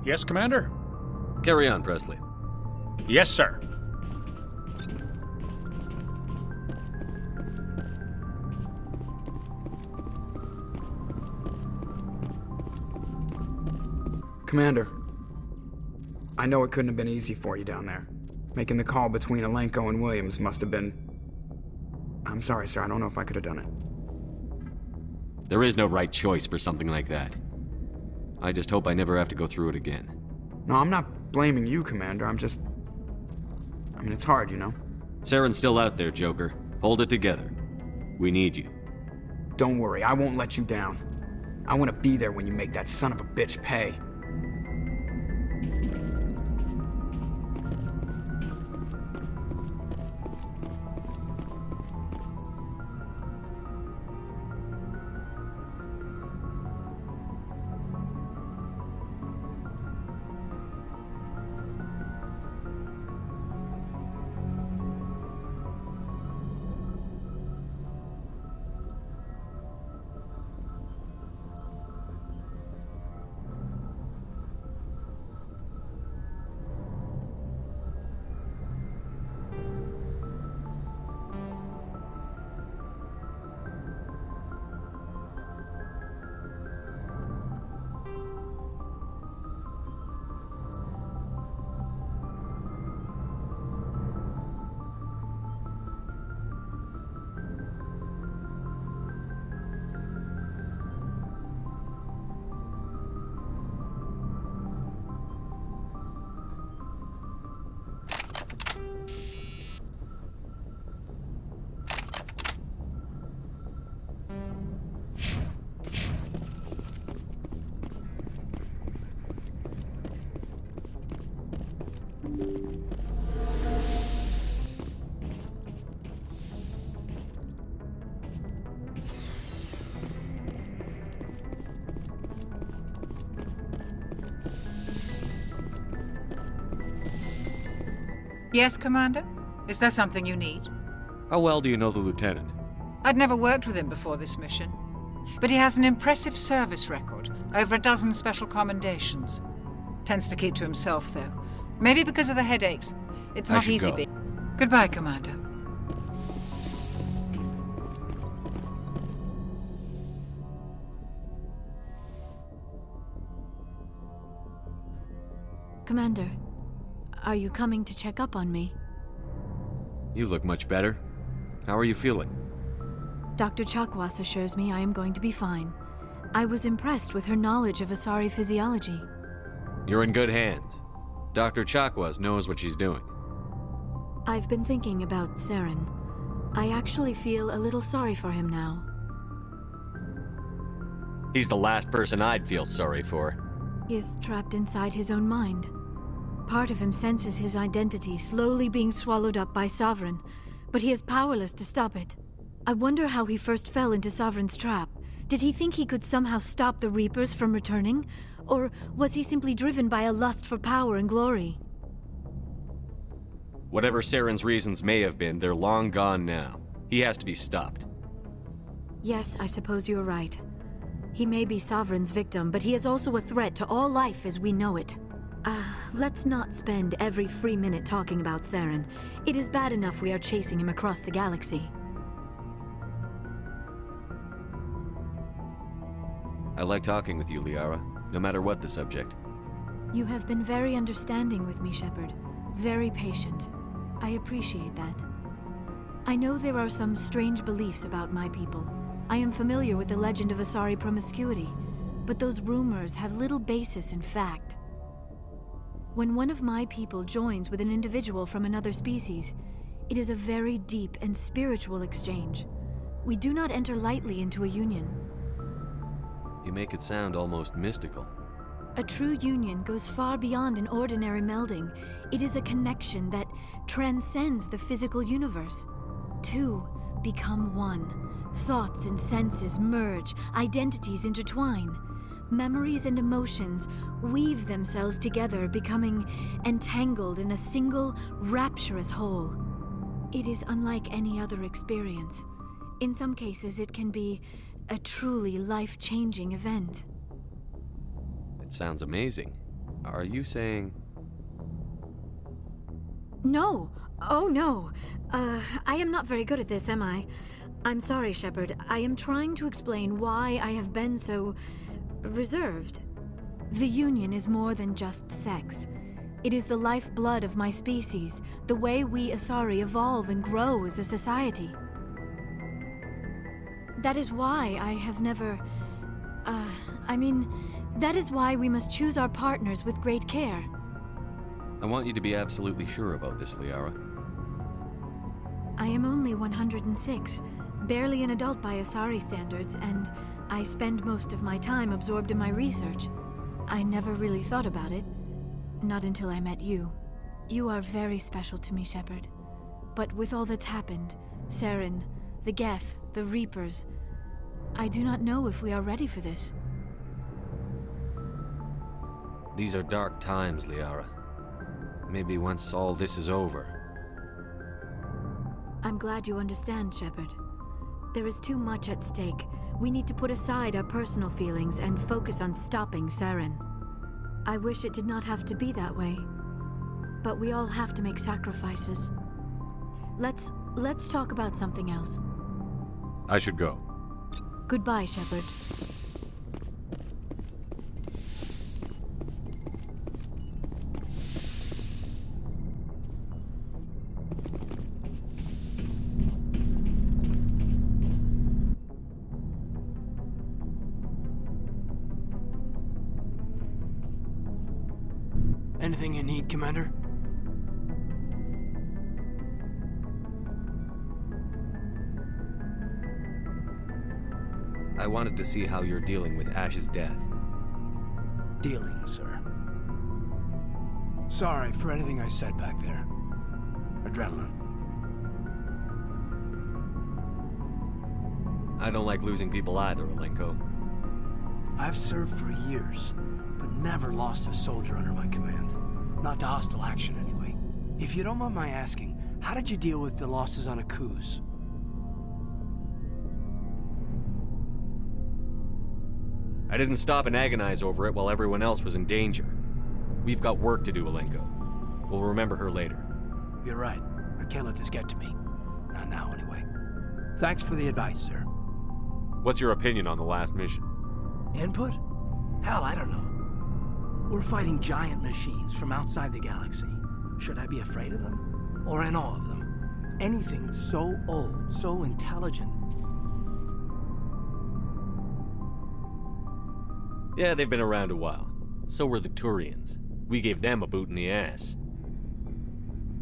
Yes, Commander? Carry on, Presley. Yes, sir. Commander, I know it couldn't have been easy for you down there. Making the call between Alenko and Williams must have been... I'm sorry, sir. I don't know if I could have done it. There is no right choice for something like that. I just hope I never have to go through it again. No, I'm not blaming you, Commander. I mean, it's hard, you know? Saren's still out there, Joker. Hold it together. We need you. Don't worry, I won't let you down. I want to be there when you make that son of a bitch pay. Yes, Commander? Is there something you need? How well do you know the Lieutenant? I'd never worked with him before this mission. But he has an impressive service record, over a dozen special commendations. Tends to keep to himself, though. Maybe because of the headaches. It's not easy being... Goodbye, Commander. Commander, are you coming to check up on me? You look much better. How are you feeling? Dr. Chakwas assures me I am going to be fine. I was impressed with her knowledge of Asari physiology. You're in good hands. Dr. Chakwas knows what she's doing. I've been thinking about Saren. I actually feel a little sorry for him now. He's the last person I'd feel sorry for. He is trapped inside his own mind. Part of him senses his identity slowly being swallowed up by Sovereign, but he is powerless to stop it. I wonder how he first fell into Sovereign's trap. Did he think he could somehow stop the Reapers from returning? Or was he simply driven by a lust for power and glory? Whatever Saren's reasons may have been, they're long gone now. He has to be stopped. Yes, I suppose you're right. He may be Sovereign's victim, but he is also a threat to all life as we know it. Let's not spend every free minute talking about Saren. It is bad enough we are chasing him across the galaxy. I like talking with you, Liara, no matter what the subject. You have been very understanding with me, Shepard. Very patient. I appreciate that. I know there are some strange beliefs about my people. I am familiar with the legend of Asari promiscuity, but those rumors have little basis in fact. When one of my people joins with an individual from another species, it is a very deep and spiritual exchange. We do not enter lightly into a union. You make it sound almost mystical. A true union goes far beyond an ordinary melding. It is a connection that transcends the physical universe. Two become one. Thoughts and senses merge, identities intertwine. Memories and emotions weave themselves together, becoming entangled in a single, rapturous whole. It is unlike any other experience. In some cases, it can be a truly life-changing event. It sounds amazing. Are you saying... No. Oh, no. I am not very good at this, am I? I'm sorry, Shepard. I am trying to explain why I have been so... reserved. The Union is more than just sex. It is the lifeblood of my species, the way we Asari evolve and grow as a society. That is why I have never... that is why we must choose our partners with great care. I want you to be absolutely sure about this, Liara. I am only 106, barely an adult by Asari standards, and I spend most of my time absorbed in my research. I never really thought about it. Not until I met you. You are very special to me, Shepard. But with all that's happened, Saren, the Geth, the Reapers, I do not know if we are ready for this. These are dark times, Liara. Maybe once all this is over. I'm glad you understand, Shepard. There is too much at stake. We need to put aside our personal feelings and focus on stopping Saren. I wish it did not have to be that way. But we all have to make sacrifices. Let's talk about something else. I should go. Goodbye, Shepard. Anything you need, Commander? I wanted to see how you're dealing with Ash's death. Dealing, sir. Sorry for anything I said back there. Adrenaline. I don't like losing people either, Alenko. I've served for years, but never lost a soldier under my command. Not to hostile action, anyway. If you don't mind my asking, how did you deal with the losses on Akuz? I didn't stop and agonize over it while everyone else was in danger. We've got work to do, Alenko. We'll remember her later. You're right. I can't let this get to me. Not now, anyway. Thanks for the advice, sir. What's your opinion on the last mission? Input? Hell, I don't know. We're fighting giant machines from outside the galaxy. Should I be afraid of them? Or in awe of them? Anything so old, so intelligent. Yeah, they've been around a while. So were the Turians. We gave them a boot in the ass.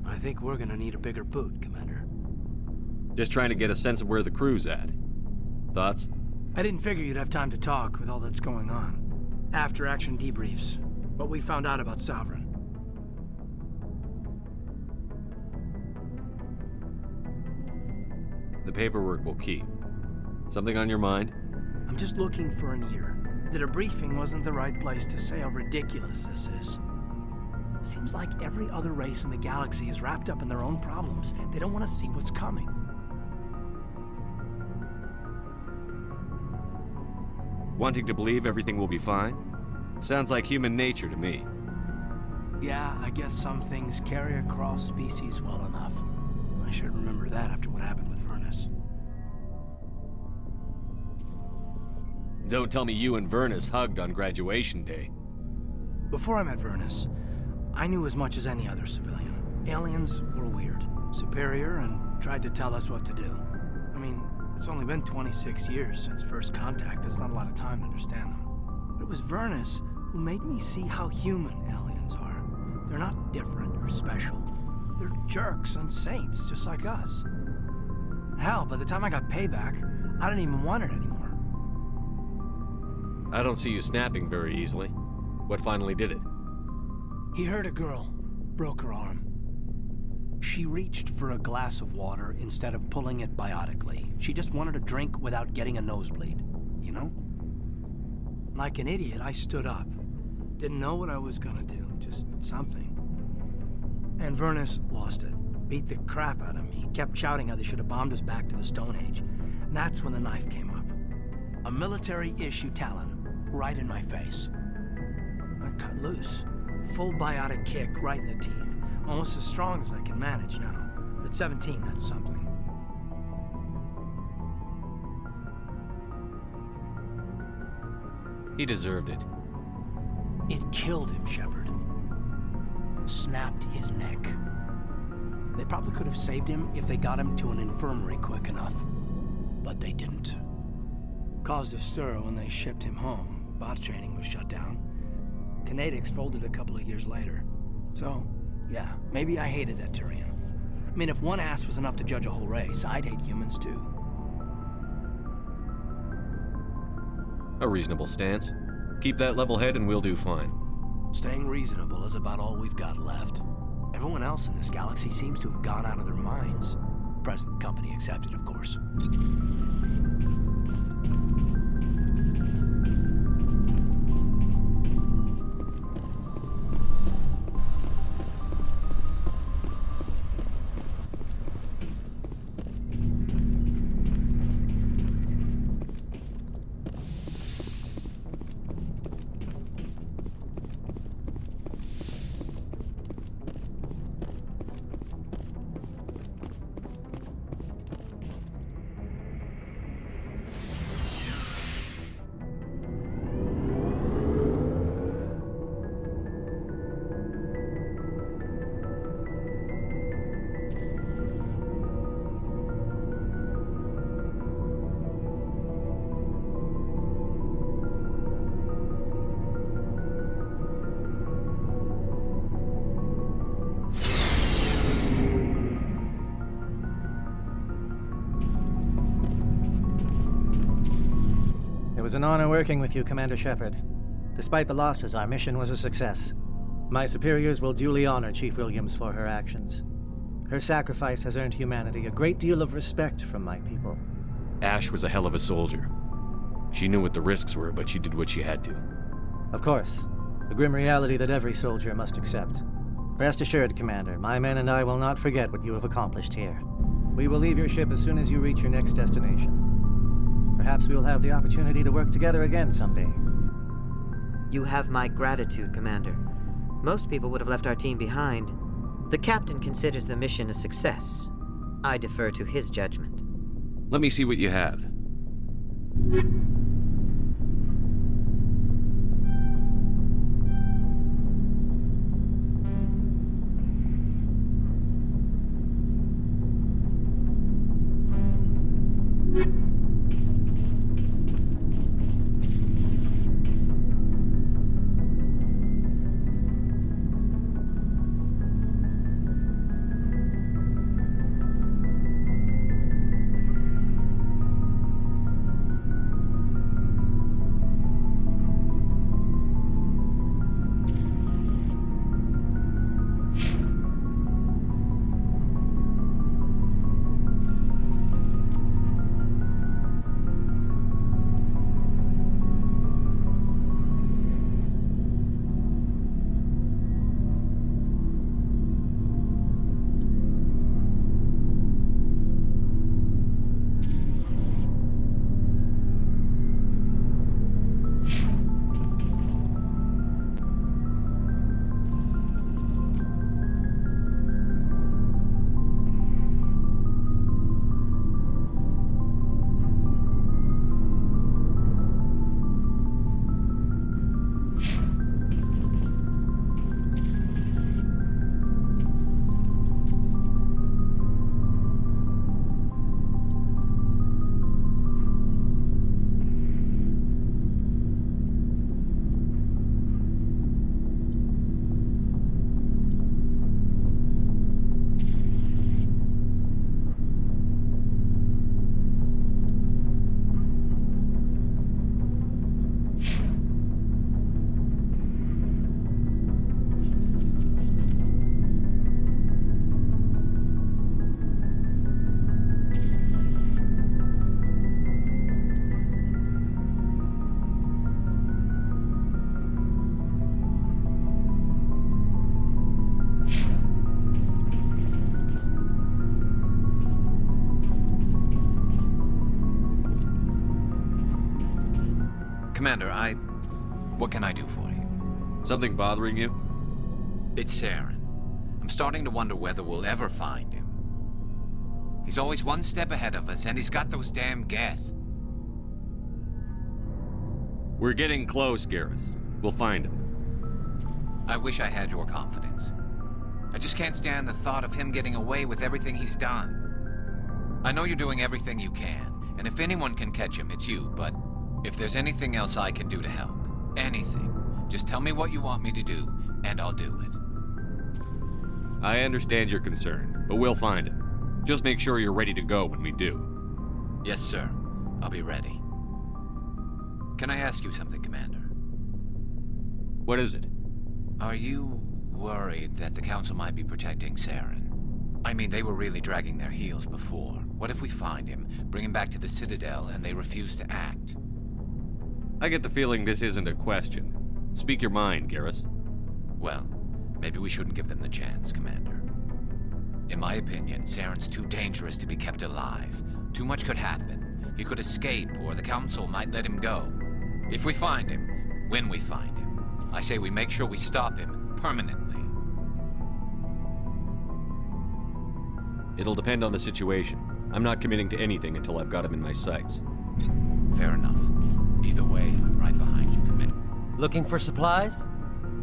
I think we're gonna need a bigger boot, Commander. Just trying to get a sense of where the crew's at. Thoughts? I didn't figure you'd have time to talk with all that's going on. After-action debriefs. What we found out about Sovereign. The paperwork will keep. Something on your mind? I'm just looking for an ear. The debriefing wasn't the right place to say how ridiculous this is. Seems like every other race in the galaxy is wrapped up in their own problems. They don't want to see what's coming. Wanting to believe everything will be fine? Sounds like human nature to me. Yeah, I guess some things carry across species well enough. I should remember that after what happened with Vernus. Don't tell me you and Vernus hugged on graduation day. Before I met Vernus, I knew as much as any other civilian. Aliens were weird, superior, and tried to tell us what to do. I mean, it's only been 26 years since first contact. That's not a lot of time to understand them. But it was Vernus who made me see how human aliens are. They're not different or special. They're jerks and saints, just like us. Hell, by the time I got payback, I didn't even want it anymore. I don't see you snapping very easily. What finally did it? He hurt a girl, broke her arm. She reached for a glass of water instead of pulling it biotically. She just wanted a drink without getting a nosebleed, you know? Like an idiot, I stood up. Didn't know what I was gonna do, just something. And Vernus lost it. Beat the crap out of me. Kept shouting how they should have bombed us back to the Stone Age. And that's when the knife came up. A military-issue talon, right in my face. I cut loose. full biotic kick right in the teeth. Almost as strong as I can manage now. But at 17, that's something. He deserved it. It killed him, Shepard. Snapped his neck. They probably could have saved him if they got him to an infirmary quick enough. But they didn't. Caused a stir when they shipped him home. Bot training was shut down. Kinetics folded a couple of years later. So, yeah, maybe I hated that Turian. I mean, if one ass was enough to judge a whole race, I'd hate humans too. A reasonable stance. Keep that level head and we'll do fine. Staying reasonable is about all we've got left. Everyone else in this galaxy seems to have gone out of their minds. Present company accepted, of course. It was an honor working with you, Commander Shepard. Despite the losses, our mission was a success. My superiors will duly honor Chief Williams for her actions. Her sacrifice has earned humanity a great deal of respect from my people. Ash was a hell of a soldier. She knew what the risks were, but she did what she had to. Of course, the grim reality that every soldier must accept. Rest assured, Commander, my men and I will not forget what you have accomplished here. We will leave your ship as soon as you reach your next destination. Perhaps we will have the opportunity to work together again someday. You have my gratitude, Commander. Most people would have left our team behind. The captain considers the mission a success. I defer to his judgment. Let me see what you have. Commander, what can I do for you? Something bothering you? It's Saren. I'm starting to wonder whether we'll ever find him. He's always one step ahead of us, and he's got those damn Geth. We're getting close, Garrus. We'll find him. I wish I had your confidence. I just can't stand the thought of him getting away with everything he's done. I know you're doing everything you can, and if anyone can catch him, it's you, but if there's anything else I can do to help, anything, just tell me what you want me to do, and I'll do it. I understand your concern, but we'll find him. Just make sure you're ready to go when we do. Yes, sir. I'll be ready. Can I ask you something, Commander? What is it? Are you worried that the Council might be protecting Saren? I mean, they were really dragging their heels before. What if we find him, bring him back to the Citadel, and they refuse to act? I get the feeling this isn't a question. Speak your mind, Garrus. Well, maybe we shouldn't give them the chance, Commander. In my opinion, Saren's too dangerous to be kept alive. Too much could happen. He could escape, or the Council might let him go. If we find him, when we find him, I say we make sure we stop him permanently. It'll depend on the situation. I'm not committing to anything until I've got him in my sights. Fair enough. Either way, I'm right behind you, Commander. Looking for supplies?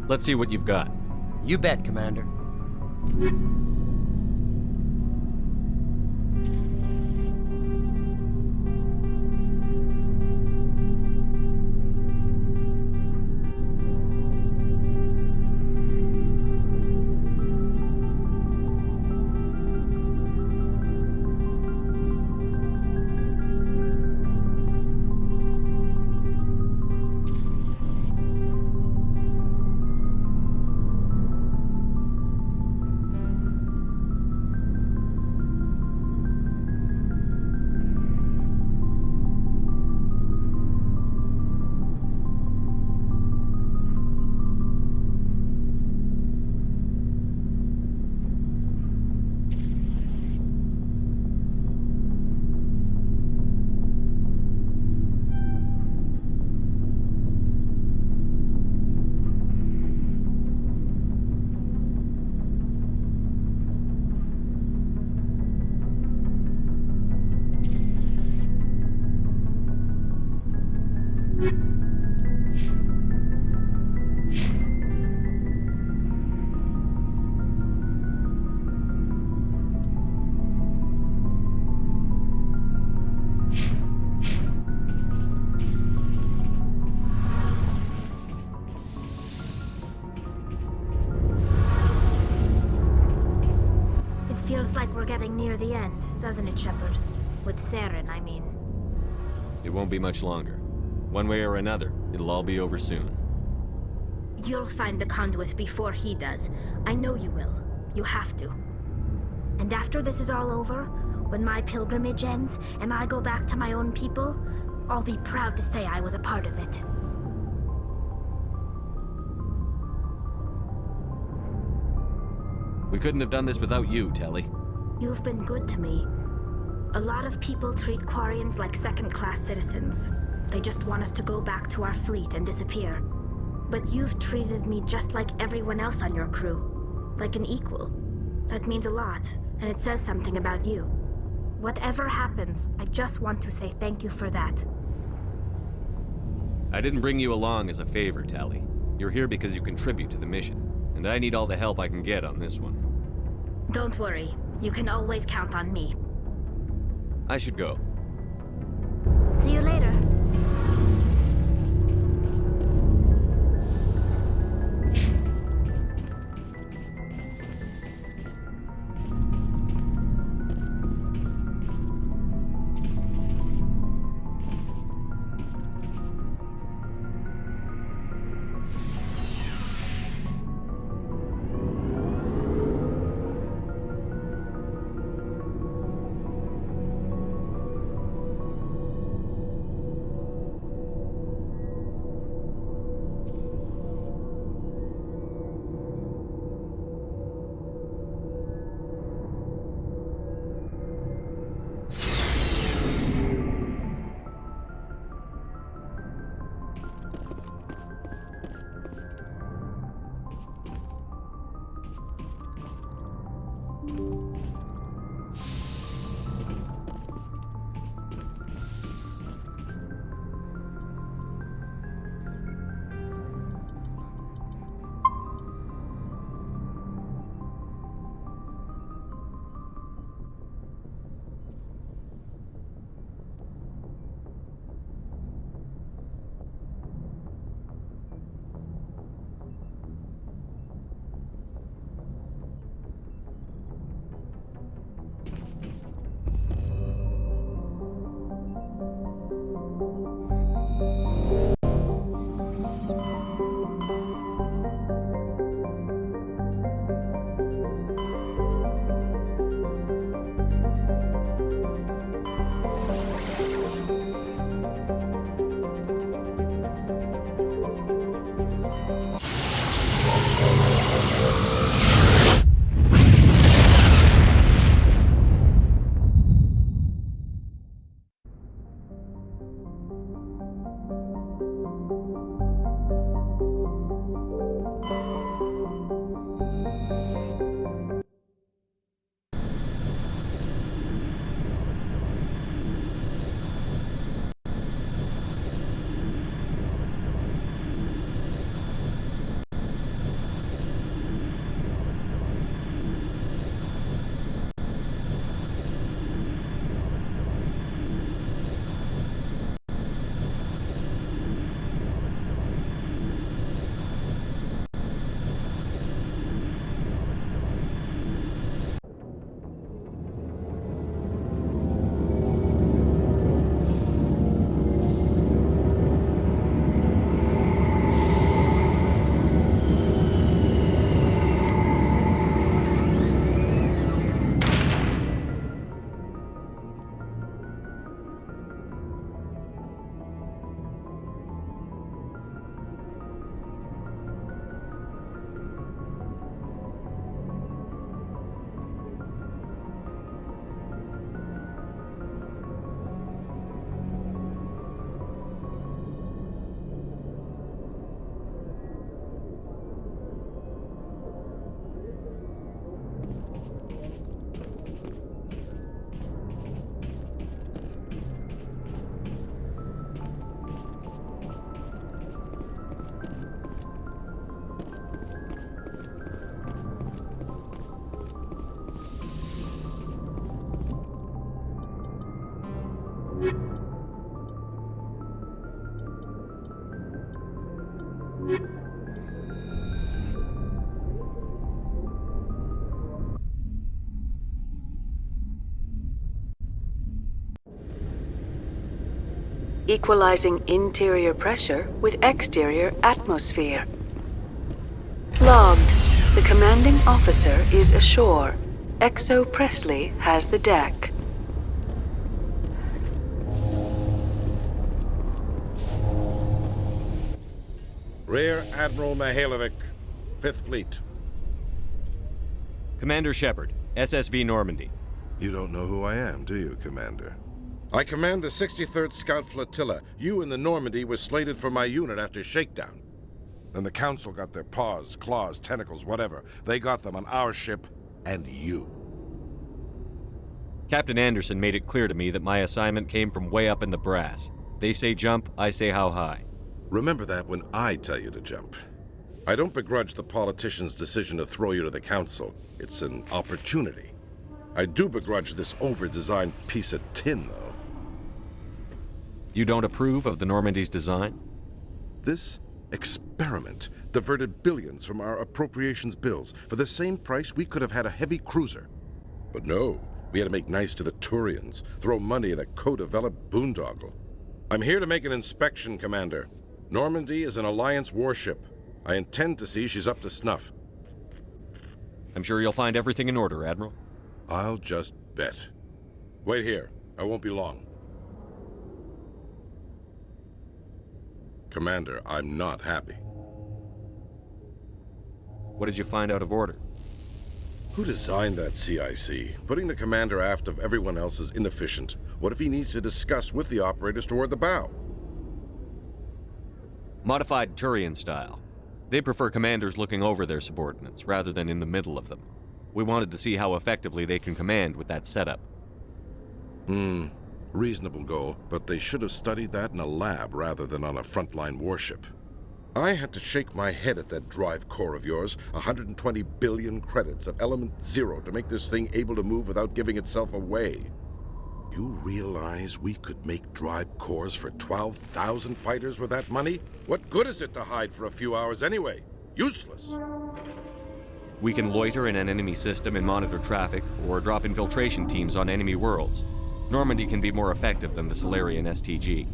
Let's see what you've got. You bet, Commander. Feels like we're getting near the end, doesn't it, Shepard? With Saren, I mean. It won't be much longer. One way or another, it'll all be over soon. You'll find the conduit before he does. I know you will. You have to. And after this is all over, when my pilgrimage ends and I go back to my own people, I'll be proud to say I was a part of it. We couldn't have done this without you, Telly. You've been good to me. A lot of people treat Quarians like second-class citizens. They just want us to go back to our fleet and disappear. But you've treated me just like everyone else on your crew. Like an equal. That means a lot, and it says something about you. Whatever happens, I just want to say thank you for that. I didn't bring you along as a favor, Tally. You're here because you contribute to the mission. And I need all the help I can get on this one. Don't worry. You can always count on me. I should go. See you later. equalizing interior pressure with exterior atmosphere. Logged. The commanding officer is ashore. Exo Presley has the deck. Rear Admiral Mihailovic, 5th Fleet. Commander Shepard, SSV Normandy. You don't know who I am, do you, Commander? I command the 63rd Scout Flotilla. You and the Normandy were slated for my unit after shakedown. Then the Council got their paws, claws, tentacles, whatever. They got them on our ship and you. Captain Anderson made it clear to me that my assignment came from way up in the brass. They say jump, I say how high. Remember that when I tell you to jump. I don't begrudge the politician's decision to throw you to the Council. It's an opportunity. I do begrudge this over-designed piece of tin, though. You don't approve of the Normandy's design? This experiment diverted billions from our appropriations bills. For the same price, we could have had a heavy cruiser. But no, we had to make nice to the Turians, throw money at a co-developed boondoggle. I'm here to make an inspection, Commander. Normandy is an Alliance warship. I intend to see she's up to snuff. I'm sure you'll find everything in order, Admiral. I'll just bet. Wait here. I won't be long. Commander, I'm not happy. What did you find out of order? Who designed that CIC? Putting the commander aft of everyone else is inefficient. What if he needs to discuss with the operators toward the bow? Modified Turian style. They prefer commanders looking over their subordinates rather than in the middle of them. We wanted to see how effectively they can command with that setup. Reasonable goal, but they should have studied that in a lab rather than on a frontline warship. I had to shake my head at that drive core of yours. 120 billion credits of element 0 to make this thing able to move without giving itself away. You realize we could make drive cores for 12,000 fighters with that money? What good is it to hide for a few hours anyway? Useless. We can loiter in an enemy system and monitor traffic, or drop infiltration teams on enemy worlds. Normandy can be more effective than the Solarian STG.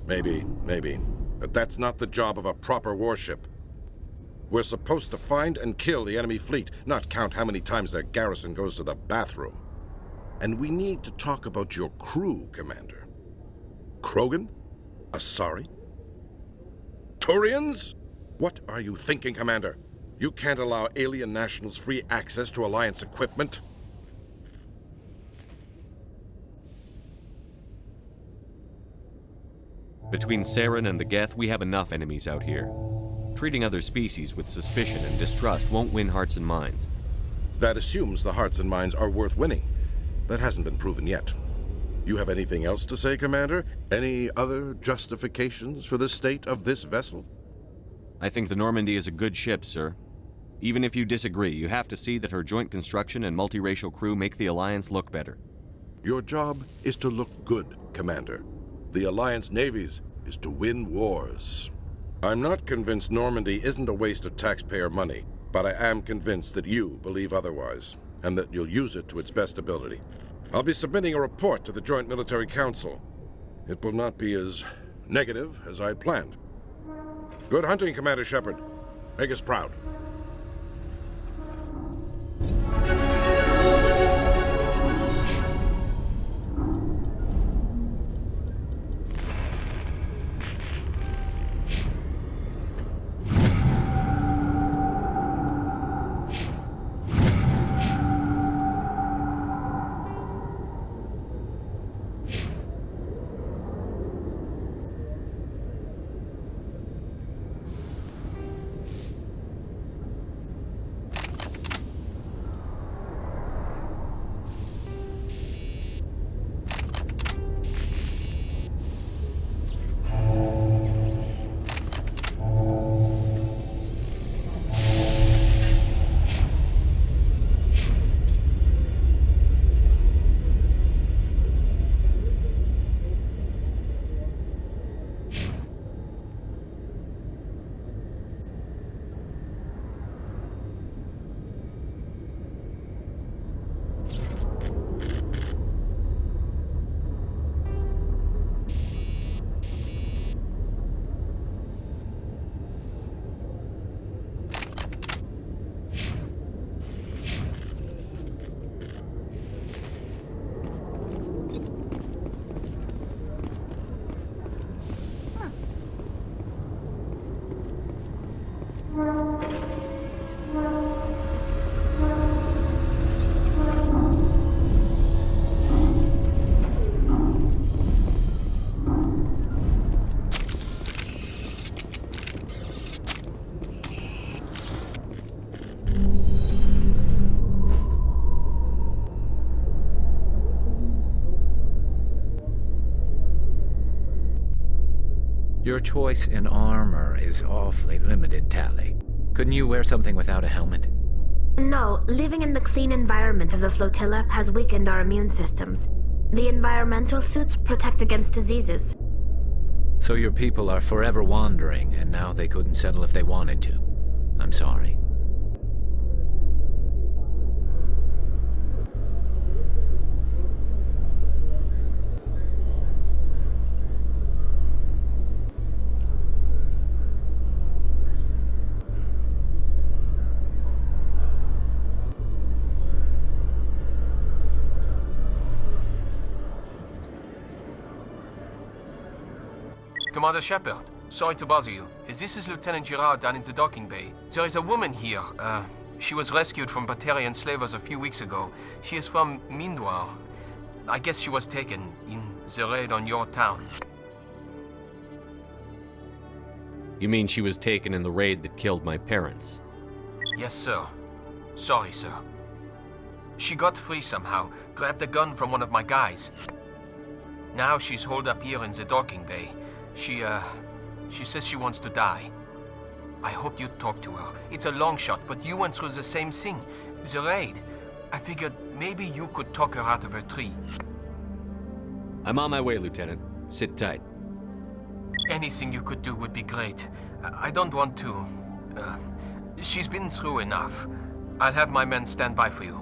Maybe. But that's not the job of a proper warship. We're supposed to find and kill the enemy fleet, not count how many times their garrison goes to the bathroom. And we need to talk about your crew, Commander. Krogan? Asari? Turians? What are you thinking, Commander? You can't allow alien nationals free access to Alliance equipment. Between Saren and the Geth, we have enough enemies out here. Treating other species with suspicion and distrust won't win hearts and minds. That assumes the hearts and minds are worth winning. That hasn't been proven yet. You have anything else to say, Commander? Any other justifications for the state of this vessel? I think the Normandy is a good ship, sir. Even if you disagree, you have to see that her joint construction and multiracial crew make the Alliance look better. Your job is to look good, Commander. The Alliance navies is to win wars. I'm not convinced Normandy isn't a waste of taxpayer money, but I am convinced that you believe otherwise, and that you'll use it to its best ability. I'll be submitting a report to the Joint Military Council. It will not be as negative as I'd planned. Good hunting, Commander Shepard. Make us proud. Your choice in armor is awfully limited, Tally. Couldn't you wear something without a helmet? No, living in the clean environment of the flotilla has weakened our immune systems. The environmental suits protect against diseases. So your people are forever wandering, and now they couldn't settle if they wanted to. I'm sorry. Commander Shepard, sorry to bother you. This is Lieutenant Gerard down in the docking bay. There is a woman here. She was rescued from Batarian slavers a few weeks ago. She is from Mindwar. I guess she was taken in the raid on your town. You mean she was taken in the raid that killed my parents? Yes, sir. Sorry, sir. She got free somehow, grabbed a gun from one of my guys. Now she's holed up here in the docking bay. She says she wants to die. I hope you talk to her. It's a long shot, but you went through the same thing. The raid. I figured maybe you could talk her out of her tree. I'm on my way, Lieutenant. Sit tight. Anything you could do would be great. I don't want to... she's been through enough. I'll have my men stand by for you.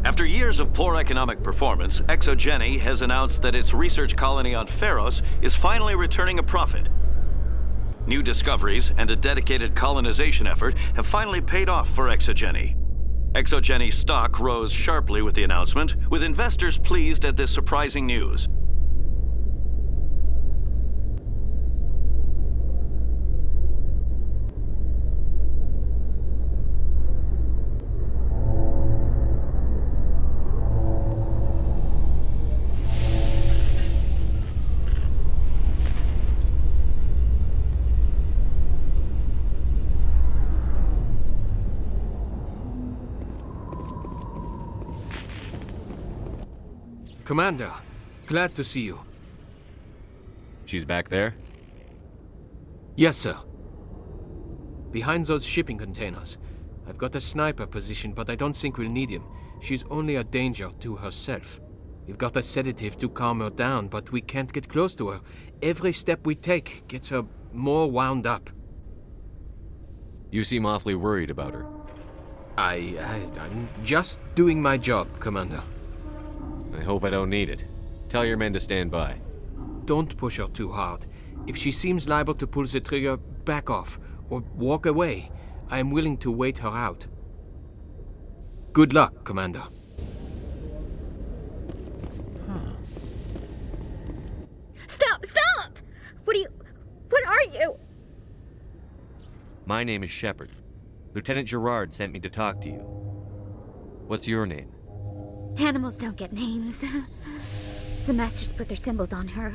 After years of poor economic performance, ExoGeni has announced that its research colony on Pharos is finally returning a profit. New discoveries and a dedicated colonization effort have finally paid off for ExoGeni. ExoGeni's stock rose sharply with the announcement, with investors pleased at this surprising news. Commander, glad to see you. She's back there? Yes, sir. Behind those shipping containers. I've got a sniper position, but I don't think we'll need him. She's only a danger to herself. We've got a sedative to calm her down, but we can't get close to her. Every step we take gets her more wound up. You seem awfully worried about her. I'm just doing my job, Commander. I hope I don't need it. Tell your men to stand by. Don't push her too hard. If she seems liable to pull the trigger, back off, or walk away. I am willing to wait her out. Good luck, Commander. Stop! Stop! What are you? My name is Shepard. Lieutenant Gerard sent me to talk to you. What's your name? Animals don't get names. The Masters put their symbols on her.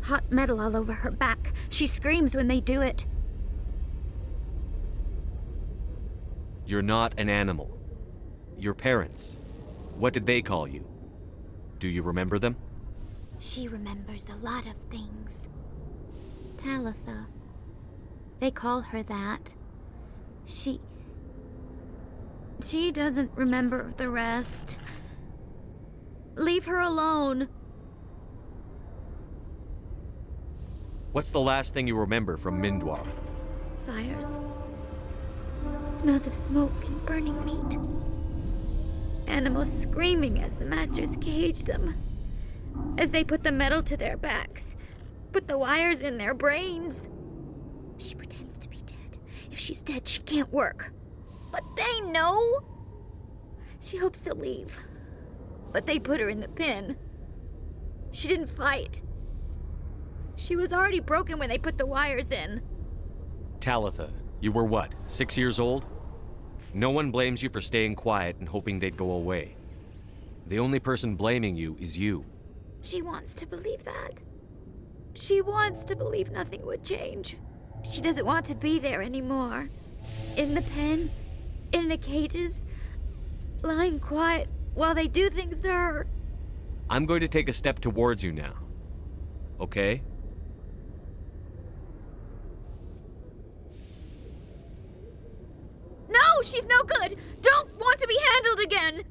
Hot metal all over her back. She screams when they do it. You're not an animal. Your parents. What did they call you? Do you remember them? She remembers a lot of things. Talitha. They call her that. She doesn't remember the rest. Leave her alone. What's the last thing you remember from Mindwar? Fires. Smells of smoke and burning meat. Animals screaming as the Masters cage them. As they put the metal to their backs. Put the wires in their brains. She pretends to be dead. If she's dead, she can't work. But they know. She hopes they'll leave. But they put her in the pen. She didn't fight. She was already broken when they put the wires in. Talitha, you were what, 6 years old? No one blames you for staying quiet and hoping they'd go away. The only person blaming you is you. She wants to believe that. She wants to believe nothing would change. She doesn't want to be there anymore. In the pen, in the cages, lying quiet while they do things to her. I'm going to take a step towards you now. Okay? No, she's no good! Don't want to be handled again!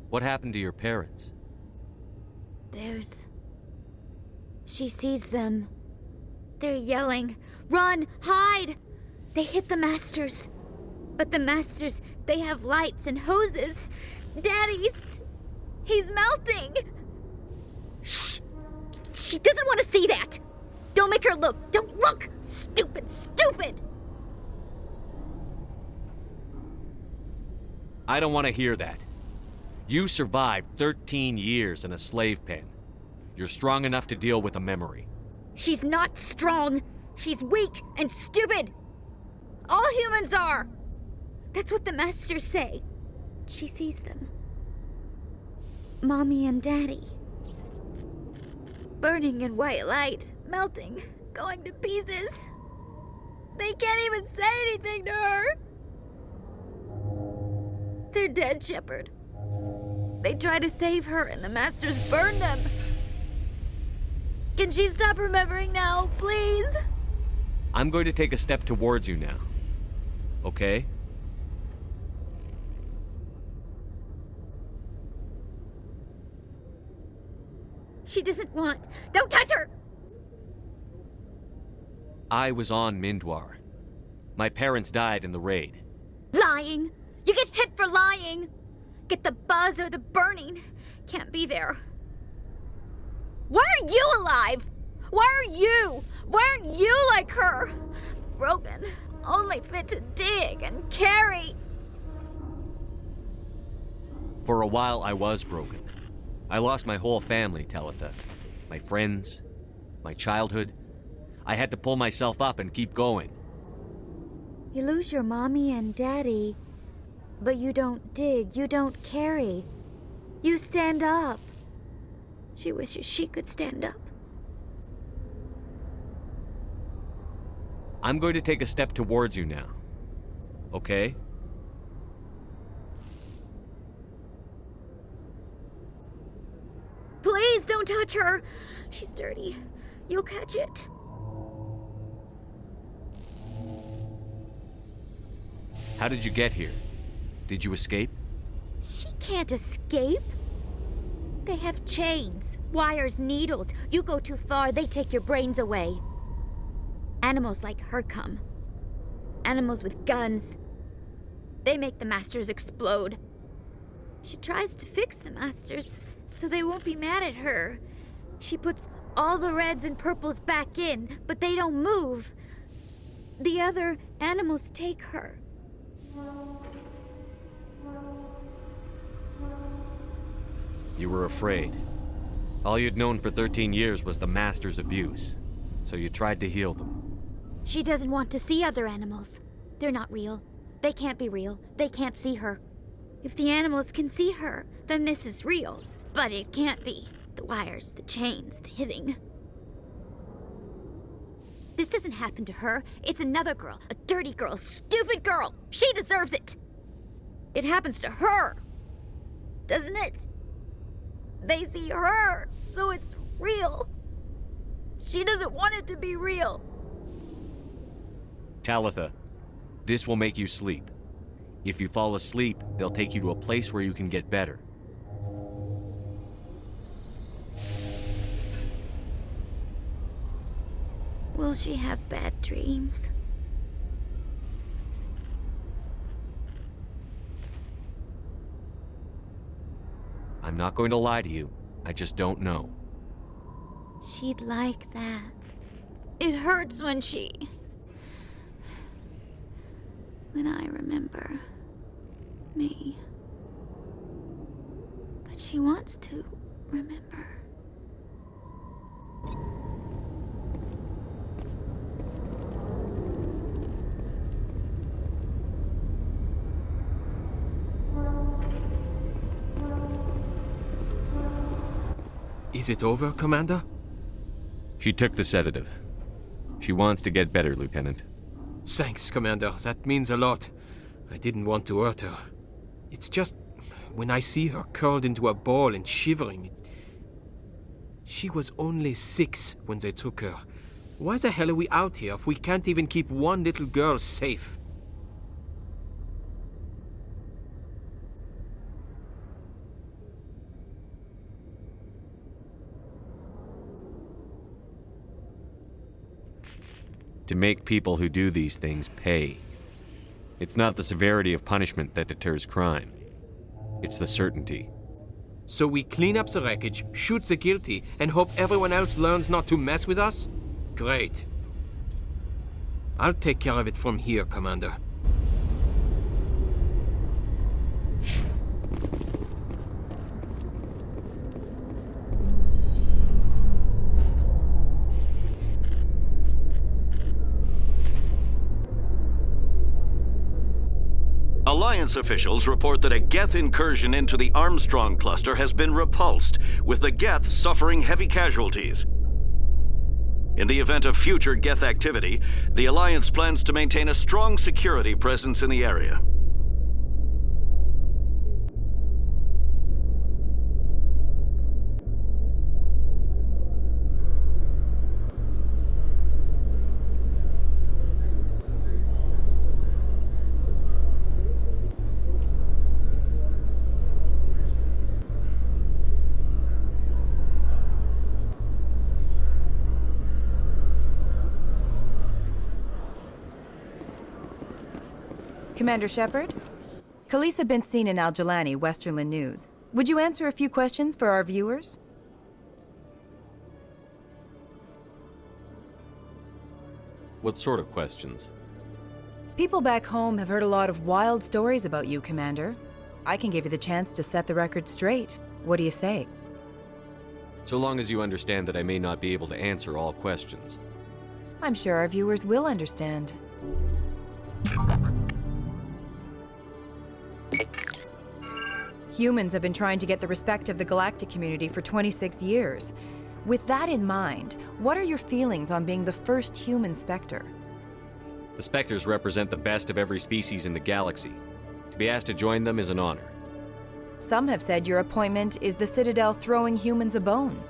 What happened to your parents? She sees them. They're yelling, "Run! Hide!" They hit the Masters. But the Masters, they have lights and hoses. Daddy's... he's melting! Shh! She doesn't want to see that! Don't make her look! Don't look! Stupid, stupid! I don't want to hear that. You survived 13 years in a slave pen. You're strong enough to deal with a memory. She's not strong. She's weak and stupid. All humans are. That's what the Masters say. She sees them. Mommy and Daddy. Burning in white light, melting, going to pieces. They can't even say anything to her. They're dead, Shepard. They try to save her and the Masters burn them. Can she stop remembering now, please? I'm going to take a step towards you now. Okay? She doesn't want... Don't touch her! I was on Mindwar. My parents died in the raid. Lying! You get hit for lying! Get the buzz or the burning. Can't be there. Why are you alive? Why are you? Why aren't you like her? Broken, only fit to dig and carry. For a while, I was broken. I lost my whole family, Talitha. My friends, my childhood. I had to pull myself up and keep going. You lose your mommy and daddy, but you don't dig, you don't carry. You stand up. She wishes she could stand up. I'm going to take a step towards you now. Okay? Please don't touch her. She's dirty. You'll catch it. How did you get here? Did you escape? She can't escape. They have chains, wires, needles. You go too far, they take your brains away. Animals like her come. Animals with guns. They make the Masters explode. She tries to fix the Masters so they won't be mad at her. She puts all the reds and purples back in, but they don't move. The other animals take her. You were afraid. All you'd known for 13 years was the Master's abuse, so you tried to heal them. She doesn't want to see other animals. They're not real. They can't be real. They can't see her. If the animals can see her, then this is real. But it can't be. The wires, the chains, the hitting. This doesn't happen to her. It's another girl. A dirty girl. Stupid girl. She deserves it. It happens to her. Doesn't it? They see her, so it's real. She doesn't want it to be real. Talitha, this will make you sleep. If you fall asleep, they'll take you to a place where you can get better. Will she have bad dreams? I'm not going to lie to you. I just don't know. She'd like that. It hurts when I remember me. But she wants to remember. Is it over, Commander? She took the sedative. She wants to get better, Lieutenant. Thanks, Commander. That means a lot. I didn't want to hurt her. It's just, when I see her curled into a ball and shivering, She was only 6 when they took her. Why the hell are we out here if we can't even keep one little girl safe? To make people who do these things pay. It's not the severity of punishment that deters crime. It's the certainty. So we clean up the wreckage, shoot the guilty, and hope everyone else learns not to mess with us? Great. I'll take care of it from here, Commander. Alliance officials report that a Geth incursion into the Armstrong cluster has been repulsed, with the Geth suffering heavy casualties. In the event of future Geth activity, the Alliance plans to maintain a strong security presence in the area. Commander Shepard? Khalees been seen in Al-Jalani, Westerland News. Would you answer a few questions for our viewers? What sort of questions? People back home have heard a lot of wild stories about you, Commander. I can give you the chance to set the record straight. What do you say? So long as you understand that I may not be able to answer all questions. I'm sure our viewers will understand. Humans have been trying to get the respect of the galactic community for 26 years. With that in mind, what are your feelings on being the first human Spectre? The Spectres represent the best of every species in the galaxy. To be asked to join them is an honor. Some have said your appointment is the Citadel throwing humans a bone.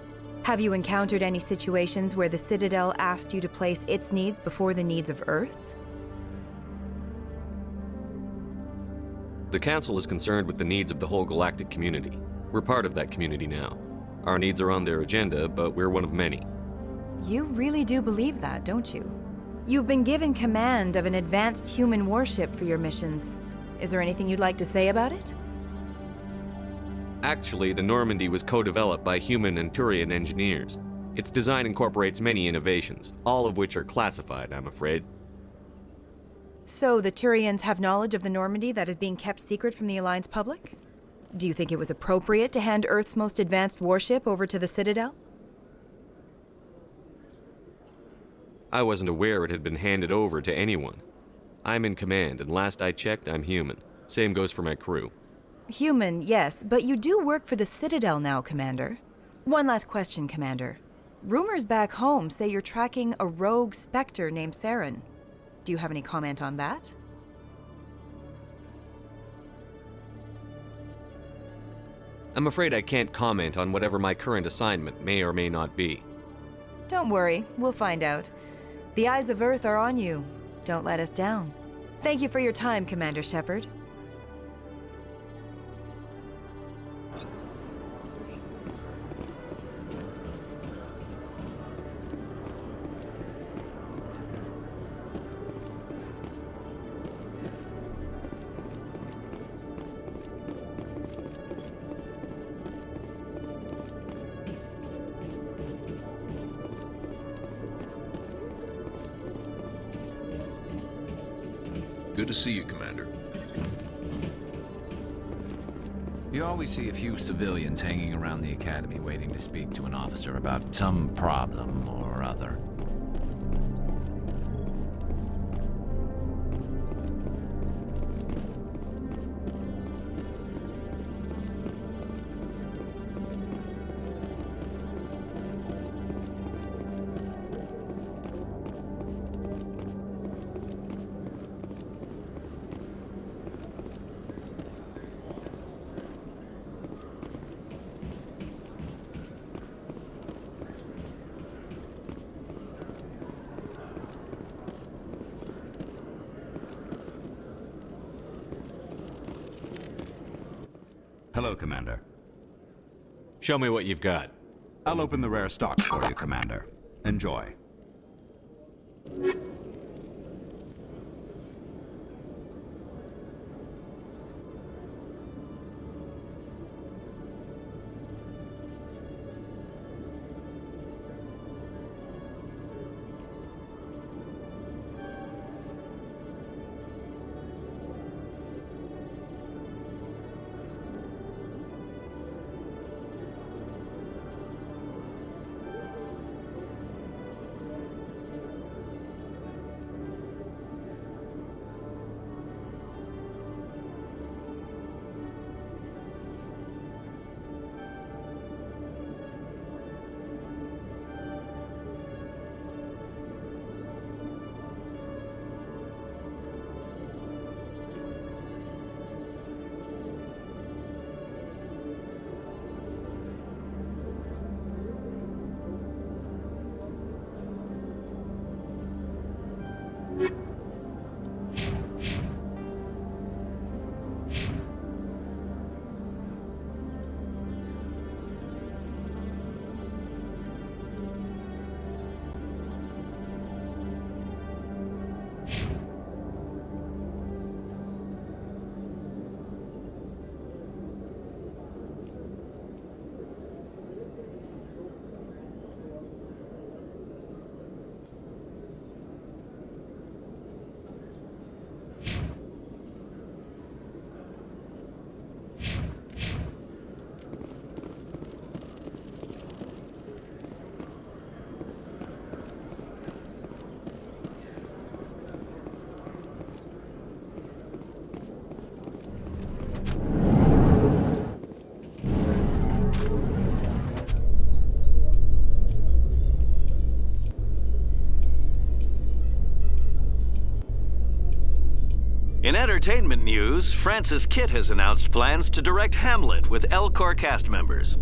Have you encountered any situations where the Citadel asked you to place its needs before the needs of Earth? The Council is concerned with the needs of the whole galactic community. We're part of that community now. Our needs are on their agenda, but we're one of many. You really do believe that, don't you? You've been given command of an advanced human warship for your missions. Is there anything you'd like to say about it? Actually, the Normandy was co-developed by human and Turian engineers. Its design incorporates many innovations, all of which are classified, I'm afraid. So the Turians have knowledge of the Normandy that is being kept secret from the Alliance public? Do you think it was appropriate to hand Earth's most advanced warship over to the Citadel? I wasn't aware it had been handed over to anyone. I'm in command, and last I checked, I'm human. Same goes for my crew. Human, yes, but you do work for the Citadel now, Commander. One last question, Commander. Rumors back home say you're tracking a rogue Spectre named Saren. Do you have any comment on that? I'm afraid I can't comment on whatever my current assignment may or may not be. Don't worry, we'll find out. The eyes of Earth are on you. Don't let us down. Thank you for your time, Commander Shepard. Good to see you, Commander. You always see a few civilians hanging around the academy waiting to speak to an officer about some problem or other. Hello, Commander. Show me what you've got. I'll open the rare stocks for you, Commander. Enjoy. In entertainment news, Francis Kitt has announced plans to direct Hamlet with L-Corps cast members.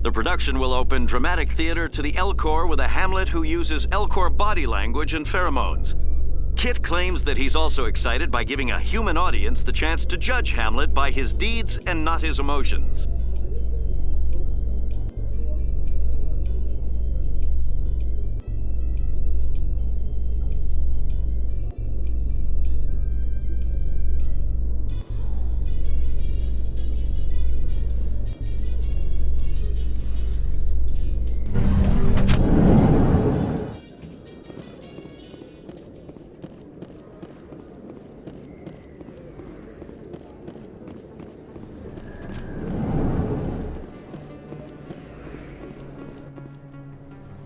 The production will open dramatic theater to the L-Corps with a Hamlet who uses L-Corps body language and pheromones. Kitt claims that he's also excited by giving a human audience the chance to judge Hamlet by his deeds and not his emotions.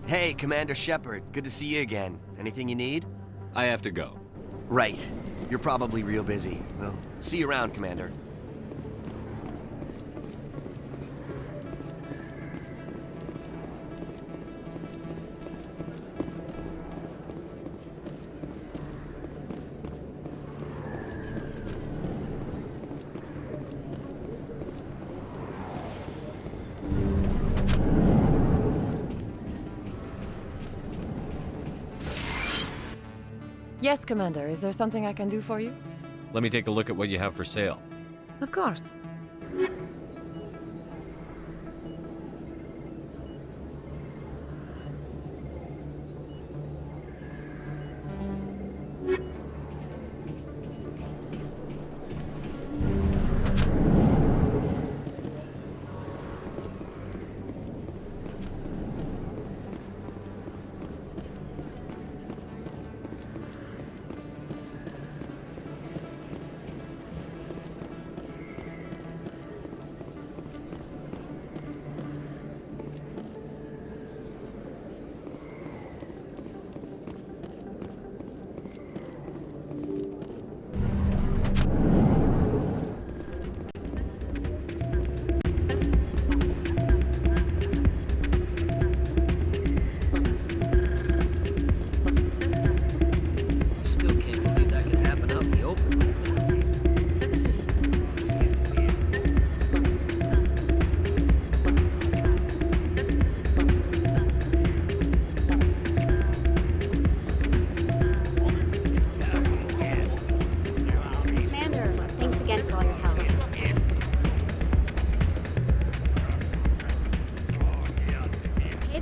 Hey, Commander Shepard. Good to see you again. Anything you need? I have to go. Right. You're probably real busy. Well, see you around, Commander. Yes, Commander. Is there something I can do for you? Let me take a look at what you have for sale. Of course.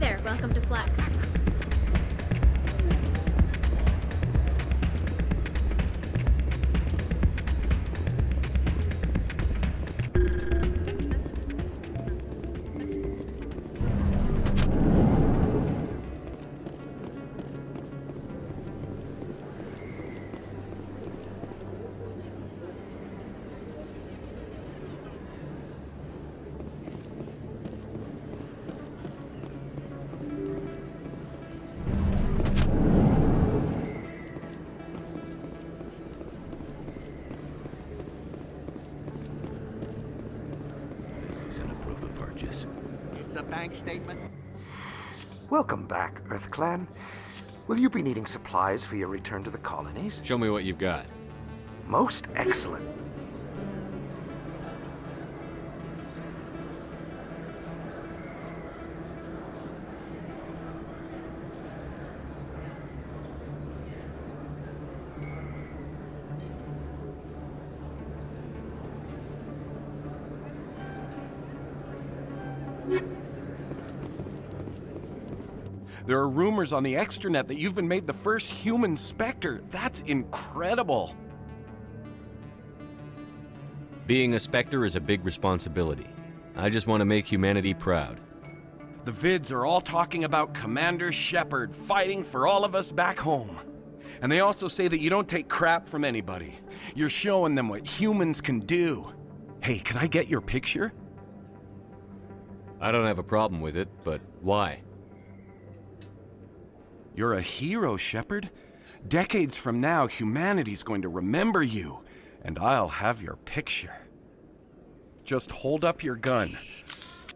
there, welcome to Flex. It's a bank statement. Welcome back, EarthClan. Will you be needing supplies for your return to the colonies? Show me what you've got. Most excellent. There are rumors on the extranet that you've been made the first human Spectre. That's incredible. Being a Spectre is a big responsibility. I just want to make humanity proud. The vids are all talking about Commander Shepard fighting for all of us back home. And they also say that you don't take crap from anybody. You're showing them what humans can do. Hey, can I get your picture? I don't have a problem with it, but why? You're a hero, Shepard. Decades from now, humanity's going to remember you, and I'll have your picture. Just hold up your gun.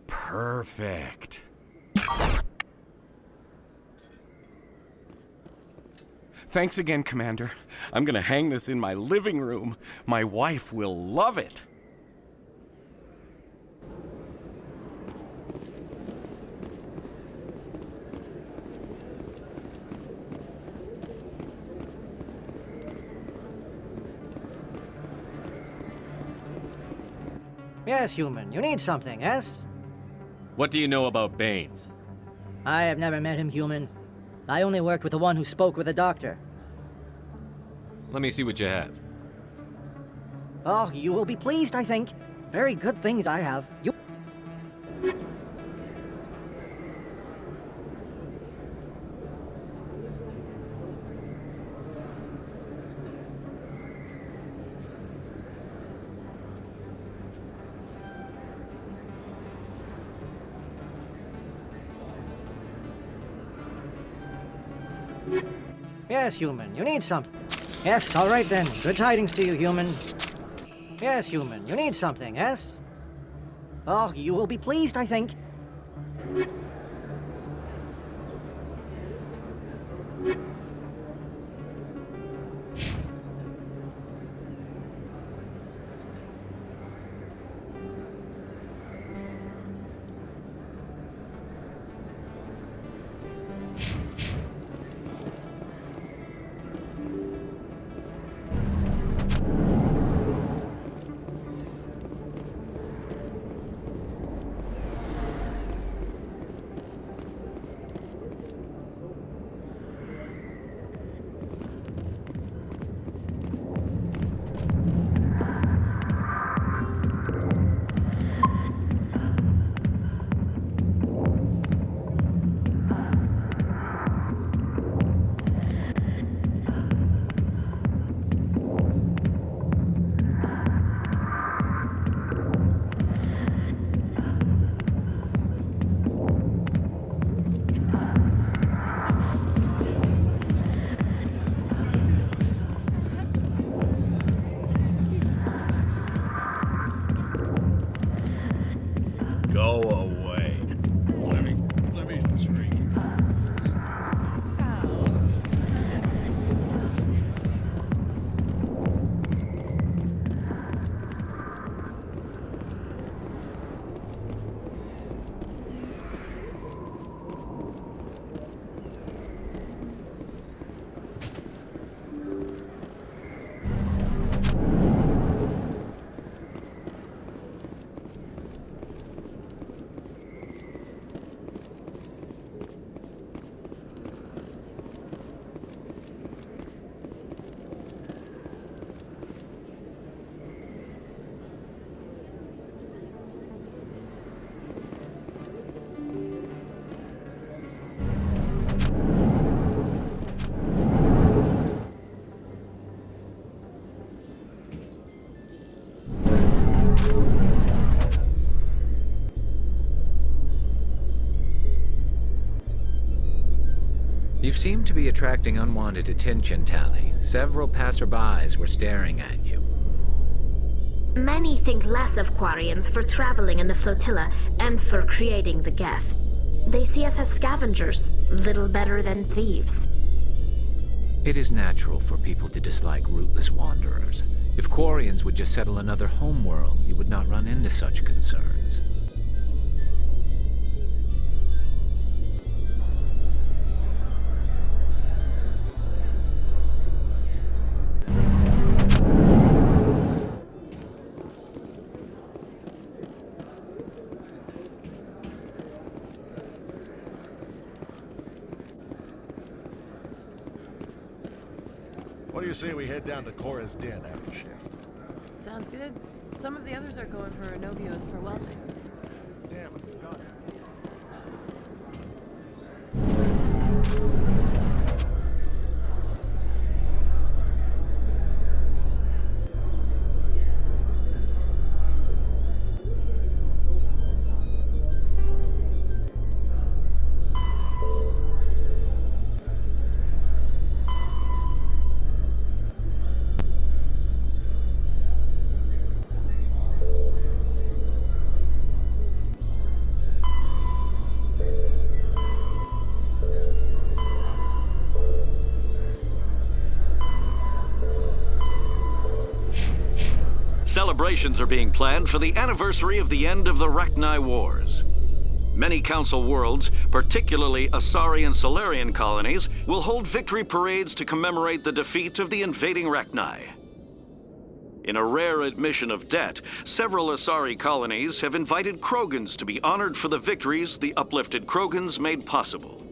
Perfect. Thanks again, Commander. I'm gonna hang this in my living room. My wife will love it. Yes, human. You need something, yes? What do you know about Baines? I have never met him, human. I only worked with the one who spoke with the doctor. Let me see what you have. Oh, you will be pleased, I think. Very good things I have. You... Yes, human. You need something. Yes, all right then. Good tidings to you, human. Yes, human. You need something, yes? Oh, you will be pleased, I think. Go away. Let me drink. You seem to be attracting unwanted attention, Tally. Several passerbys were staring at you. Many think less of Quarians for traveling in the flotilla and for creating the Geth. They see us as scavengers, little better than thieves. It is natural for people to dislike rootless wanderers. If Quarians would just settle another homeworld, you would not run into such concerns. What do you say we head down to Cora's den after shift? Sounds good. Some of the others are going for Novios for welding. Damn, I forgot. Celebrations are being planned for the anniversary of the end of the Rachni Wars. Many Council worlds, particularly Asari and Solarian colonies, will hold victory parades to commemorate the defeat of the invading Rachni. In a rare admission of debt, several Asari colonies have invited Krogans to be honored for the victories the uplifted Krogans made possible.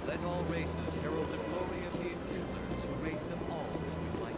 Let all races herald the glory of the vehiculars who raised them all to new light.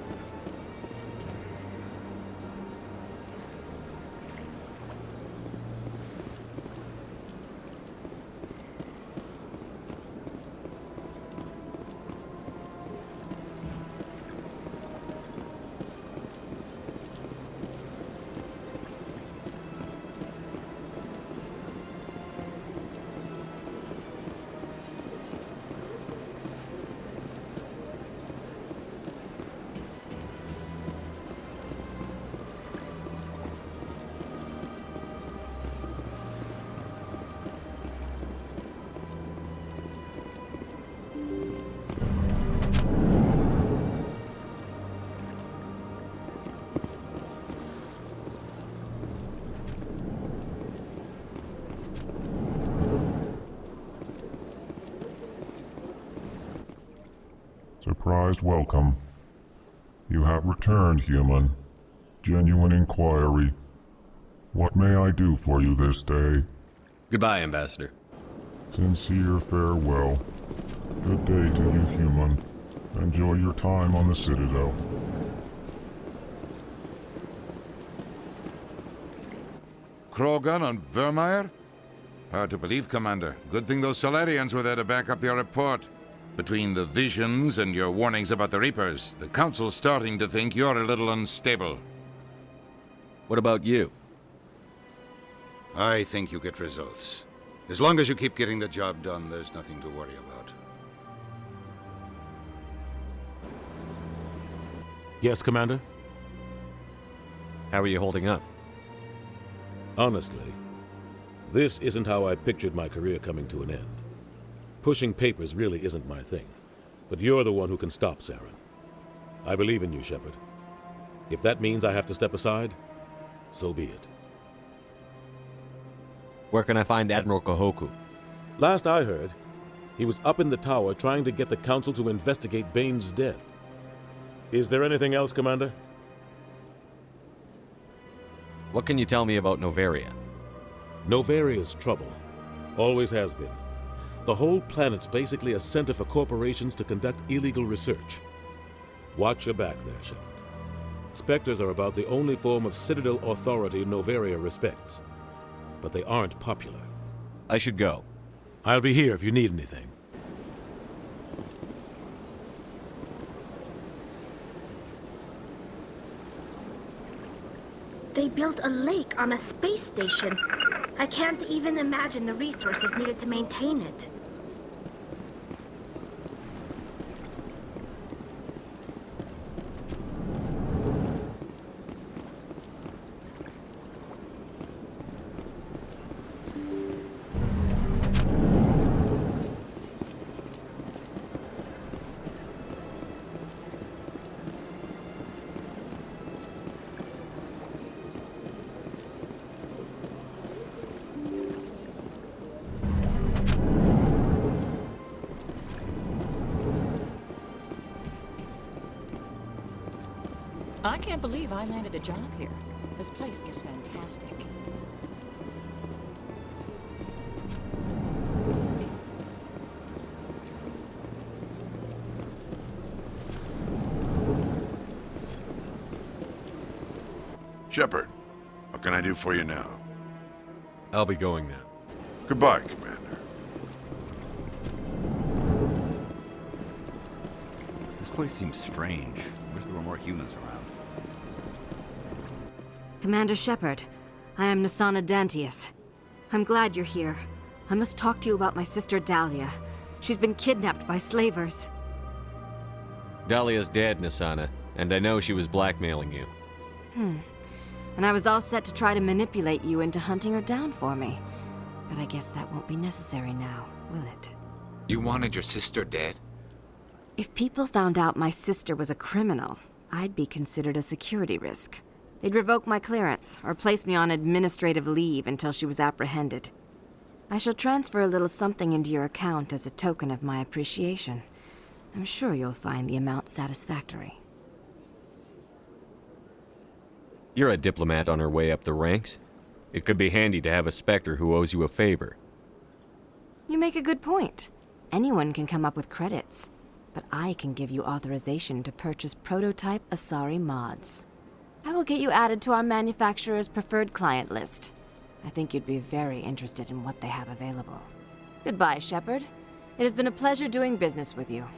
Surprised welcome. You have returned, human. Genuine inquiry. What may I do for you this day? Goodbye, Ambassador. Sincere farewell. Good day to you, human. Enjoy your time on the Citadel. Krogan on Vermeer? Hard to believe, Commander. Good thing those Solarians were there to back up your report. Between the visions and your warnings about the Reapers, the Council's starting to think you're a little unstable. What about you? I think you get results. As long as you keep getting the job done, there's nothing to worry about. Yes, Commander? How are you holding up? Honestly, this isn't how I pictured my career coming to an end. Pushing papers really isn't my thing, but you're the one who can stop Saren. I believe in you, Shepard. If that means I have to step aside, so be it. Where can I find Admiral Kahoku? Last I heard, he was up in the tower trying to get the Council to investigate Bane's death. Is there anything else, Commander? What can you tell me about Noveria? Novaria's trouble. Always has been. The whole planet's basically a center for corporations to conduct illegal research. Watch your back there, Shepard. Spectres are about the only form of Citadel authority Novaria respects. But they aren't popular. I should go. I'll be here if you need anything. They built a lake on a space station. I can't even imagine the resources needed to maintain it. I can't believe I landed a job here. This place is fantastic. Shepard, what can I do for you now? I'll be going now. Goodbye, Commander. This place seems strange. Wish there were more humans around. Commander Shepard, I am Nasana Dantius. I'm glad you're here. I must talk to you about my sister Dahlia. She's been kidnapped by slavers. Dahlia's dead, Nasana, and I know she was blackmailing you. And I was all set to try to manipulate you into hunting her down for me. But I guess that won't be necessary now, will it? You wanted your sister dead? If people found out my sister was a criminal, I'd be considered a security risk. They'd revoke my clearance, or place me on administrative leave until she was apprehended. I shall transfer a little something into your account as a token of my appreciation. I'm sure you'll find the amount satisfactory. You're a diplomat on her way up the ranks. It could be handy to have a Spectre who owes you a favor. You make a good point. Anyone can come up with credits, but I can give you authorization to purchase prototype Asari mods. I will get you added to our manufacturer's preferred client list. I think you'd be very interested in what they have available. Goodbye, Shepard. It has been a pleasure doing business with you.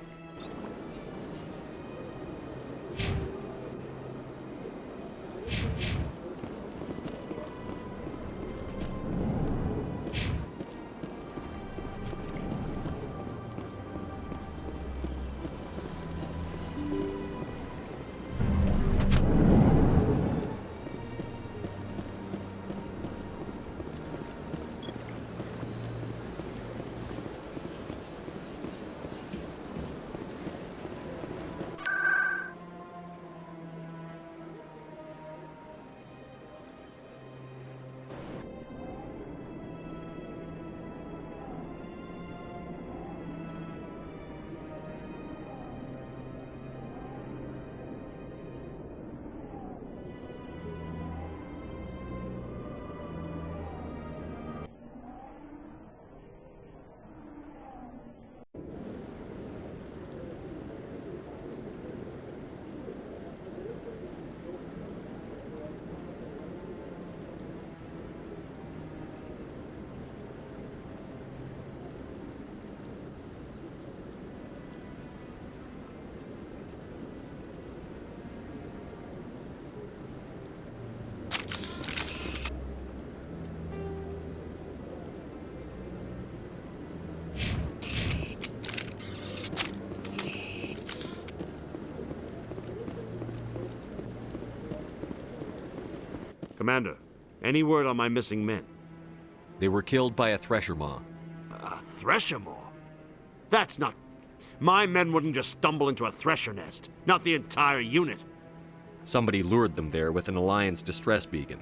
Commander, any word on my missing men? They were killed by a Thresher Maw. A Thresher Maw? That's not... My men wouldn't just stumble into a Thresher nest. Not the entire unit. Somebody lured them there with an Alliance distress beacon.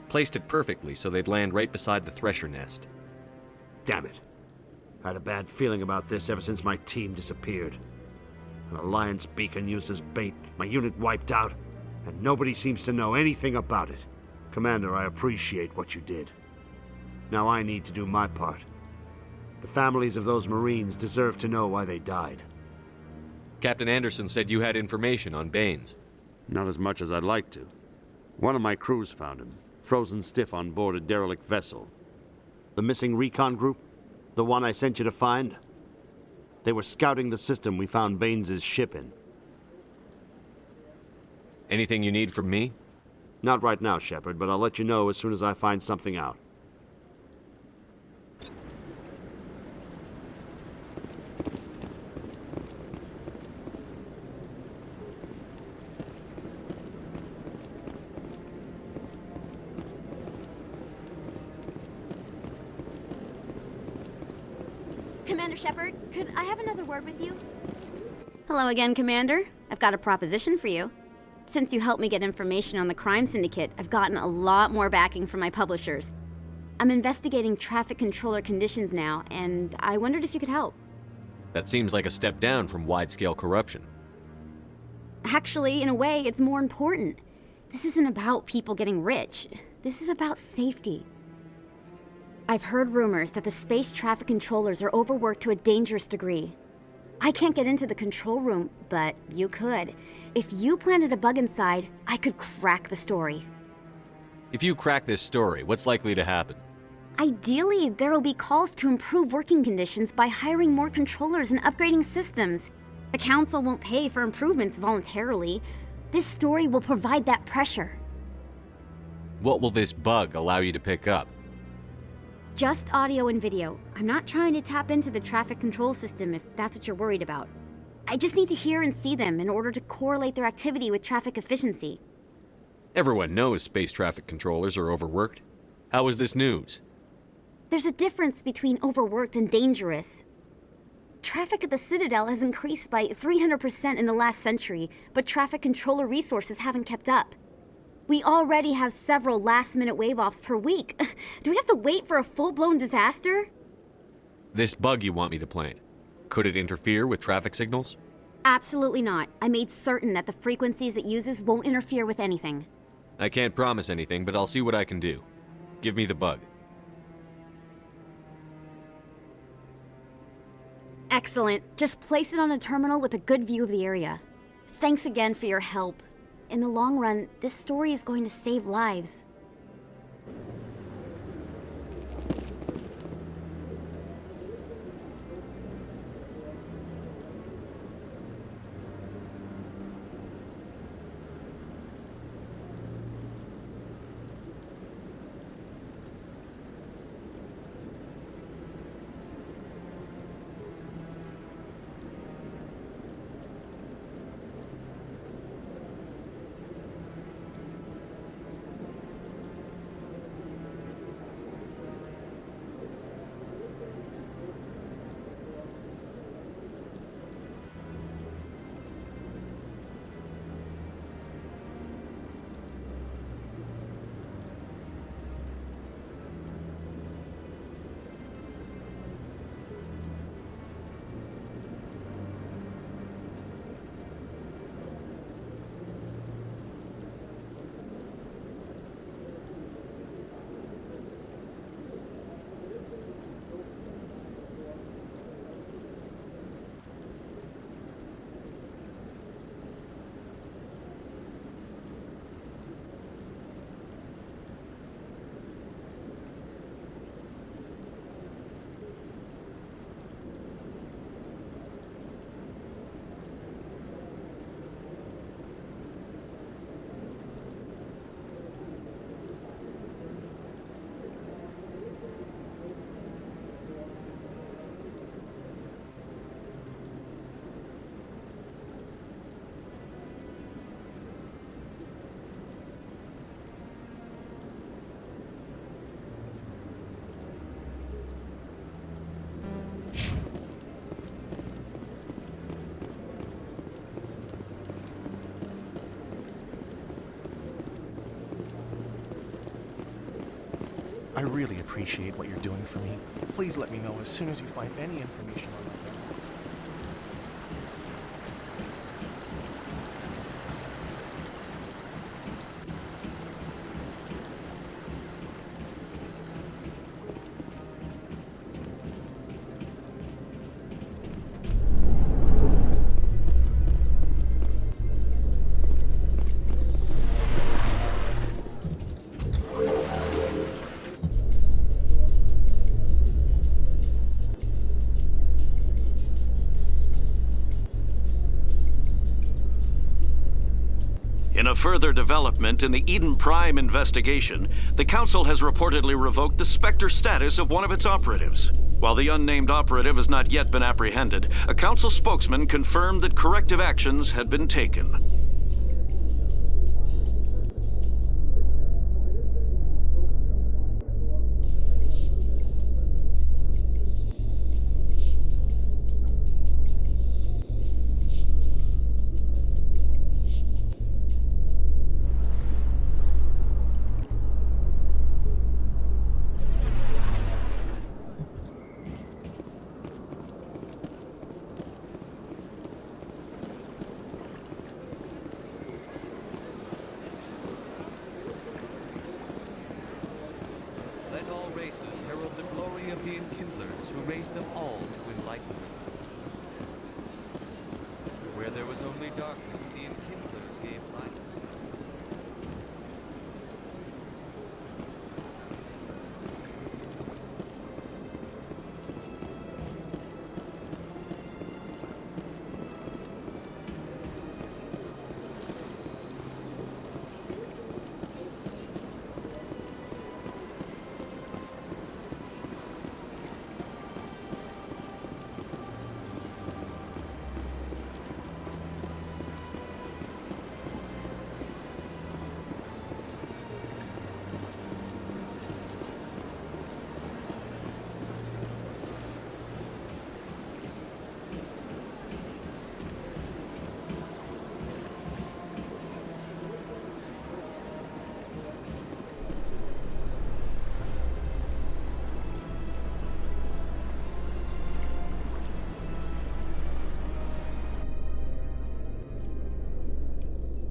Placed it perfectly so they'd land right beside the Thresher nest. Damn it. I had a bad feeling about this ever since my team disappeared. An Alliance beacon used as bait, my unit wiped out, and nobody seems to know anything about it. Commander, I appreciate what you did. Now I need to do my part. The families of those Marines deserve to know why they died. Captain Anderson said you had information on Baines. Not as much as I'd like to. One of my crews found him, frozen stiff on board a derelict vessel. The missing recon group? The one I sent you to find? They were scouting the system we found Baines' ship in. Anything you need from me? Not right now, Shepard, but I'll let you know as soon as I find something out. Commander Shepard, could I have another word with you? Hello again, Commander. I've got a proposition for you. Since you helped me get information on the crime syndicate, I've gotten a lot more backing from my publishers. I'm investigating traffic controller conditions now, and I wondered if you could help. That seems like a step down from wide-scale corruption. Actually, in a way, it's more important. This isn't about people getting rich. This is about safety. I've heard rumors that the space traffic controllers are overworked to a dangerous degree. I can't get into the control room, but you could. If you planted a bug inside, I could crack the story. If you crack this story, what's likely to happen? Ideally, there will be calls to improve working conditions by hiring more controllers and upgrading systems. The Council won't pay for improvements voluntarily. This story will provide that pressure. What will this bug allow you to pick up? Just audio and video. I'm not trying to tap into the traffic control system if that's what you're worried about. I just need to hear and see them in order to correlate their activity with traffic efficiency. Everyone knows space traffic controllers are overworked. How is this news? There's a difference between overworked and dangerous. Traffic at the Citadel has increased by 300% in the last century, but traffic controller resources haven't kept up. We already have several last-minute wave-offs per week. Do we have to wait for a full-blown disaster? This bug you want me to plant, could it interfere with traffic signals? Absolutely not. I made certain that the frequencies it uses won't interfere with anything. I can't promise anything, but I'll see what I can do. Give me the bug. Excellent. Just place it on a terminal with a good view of the area. Thanks again for your help. In the long run, this story is going to save lives. I really appreciate what you're doing for me. Please let me know as soon as you find any information on that. In a further development in the Eden Prime investigation, the Council has reportedly revoked the Spectre status of one of its operatives. While the unnamed operative has not yet been apprehended, a Council spokesman confirmed that corrective actions had been taken. Let all races herald the glory of the enkindlers who raised them all to enlightenment. Where there was only darkness, the enkindlers gave light.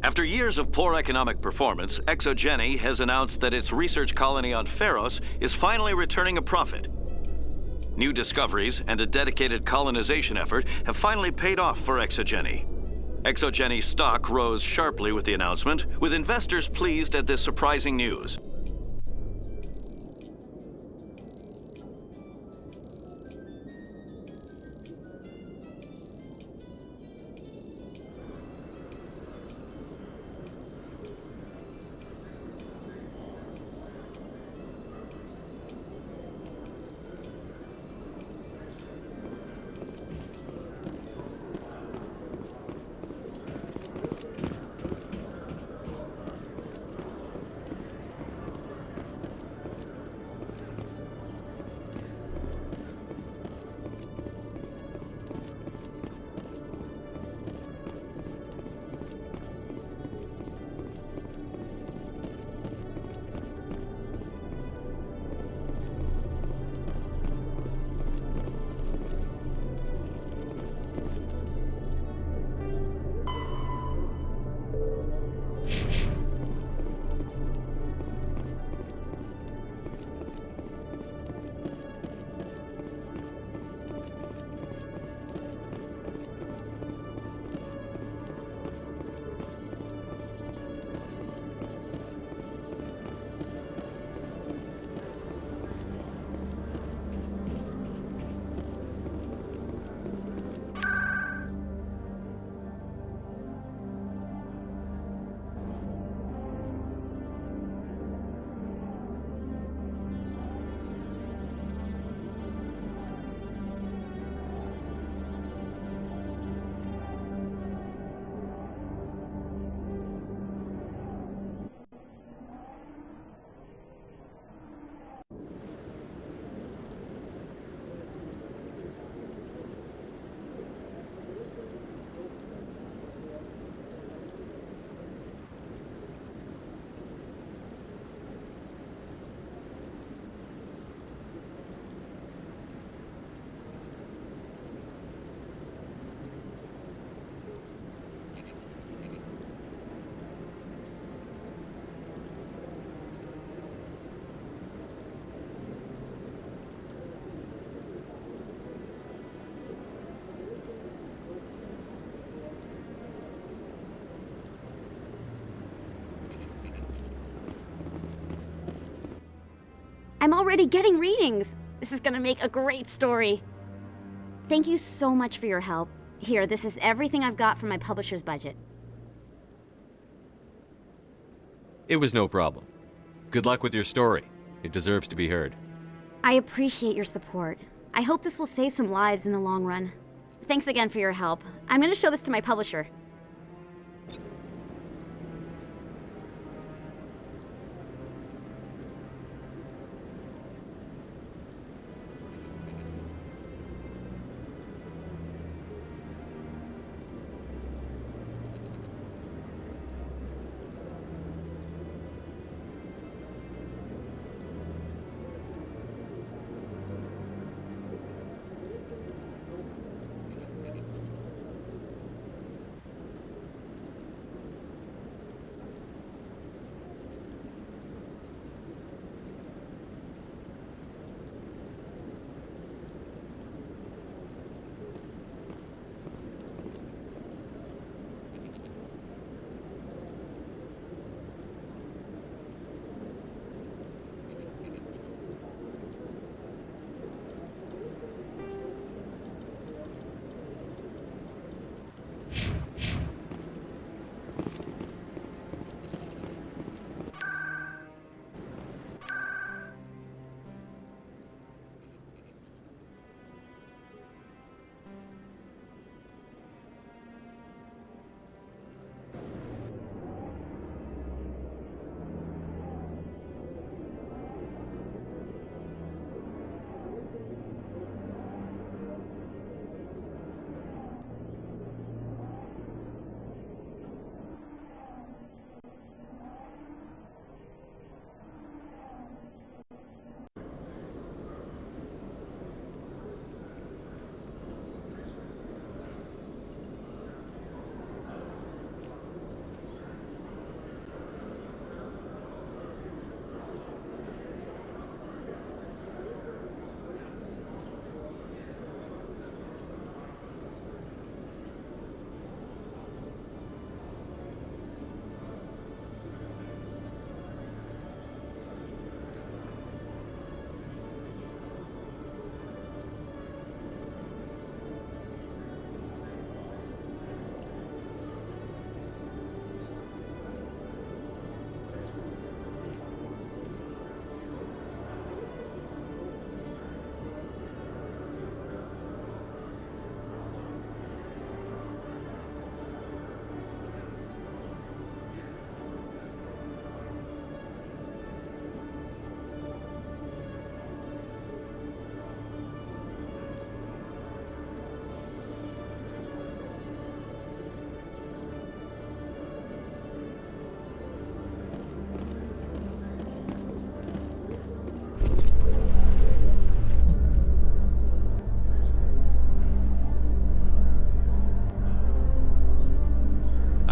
After years of poor economic performance, ExoGeni has announced that its research colony on Pharos is finally returning a profit. New discoveries and a dedicated colonization effort have finally paid off for ExoGeni. ExoGeni's stock rose sharply with the announcement, with investors pleased at this surprising news. I'm already getting readings. This is gonna make a great story. Thank you so much for your help. Here, this is everything I've got from my publisher's budget. It was no problem. Good luck with your story. It deserves to be heard. I appreciate your support. I hope this will save some lives in the long run. Thanks again for your help. I'm gonna show this to my publisher.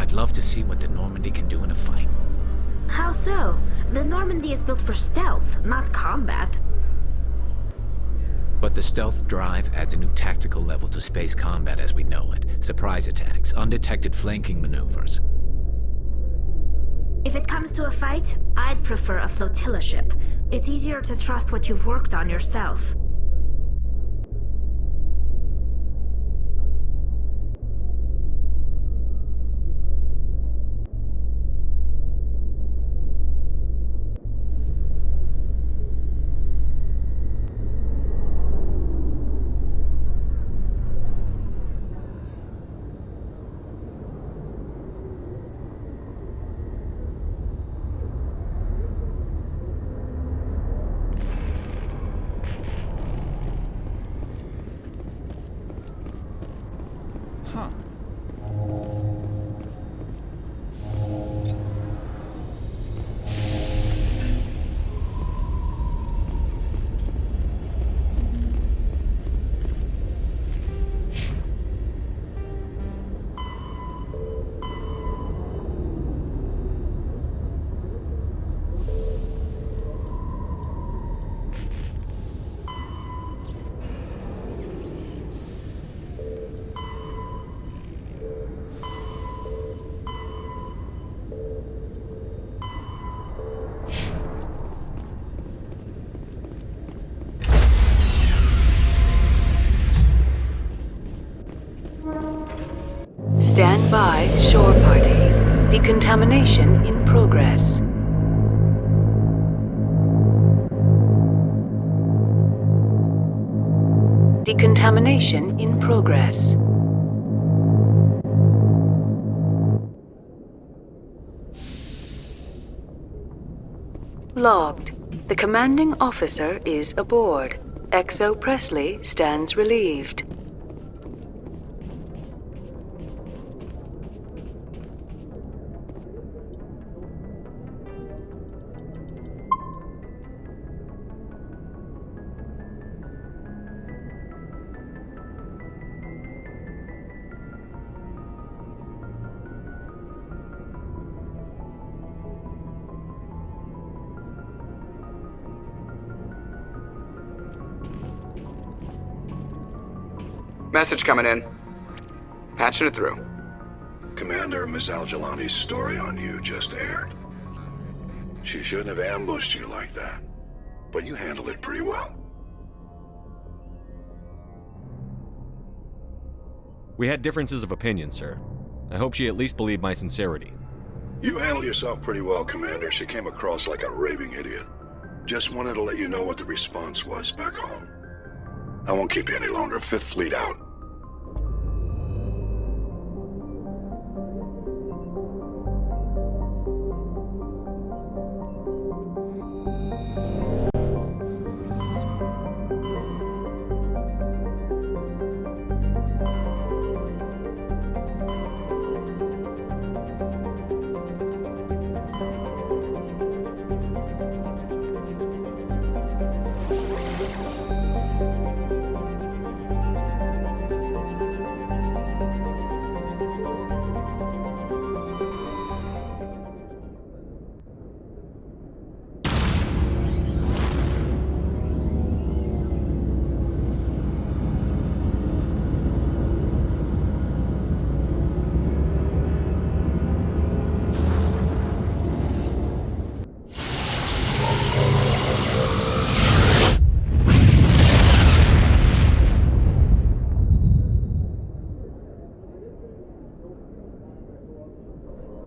I'd love to see what the Normandy can do in a fight. How so? The Normandy is built for stealth, not combat. But the stealth drive adds a new tactical level to space combat as we know it. Surprise attacks, undetected flanking maneuvers. If it comes to a fight, I'd prefer a flotilla ship. It's easier to trust what you've worked on yourself. Stand by, shore party. Decontamination in progress. Decontamination in progress. Logged. The commanding officer is aboard. XO Presley stands relieved. Message coming in. Patching it through. Commander, Miss Al-Jalani's story on you just aired. She shouldn't have ambushed you like that, but you handled it pretty well. We had differences of opinion, sir. I hope she at least believed my sincerity. You handled yourself pretty well, Commander. She came across like a raving idiot. Just wanted to let you know what the response was back home. I won't keep you any longer. Fifth Fleet out.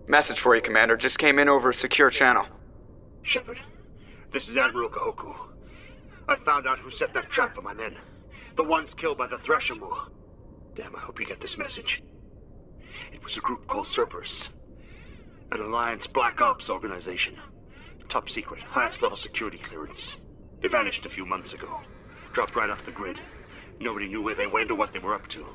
Message for you, Commander. Just came in over a secure channel. Shepard, this is Admiral Kahoku. I found out who set that trap for my men. The ones killed by the Thresher Moor. Damn, I hope you get this message. It was a group called Cerberus. An Alliance Black Ops organization. Top secret, highest level security clearance. They vanished a few months ago. Dropped right off the grid. Nobody knew where they went or what they were up to.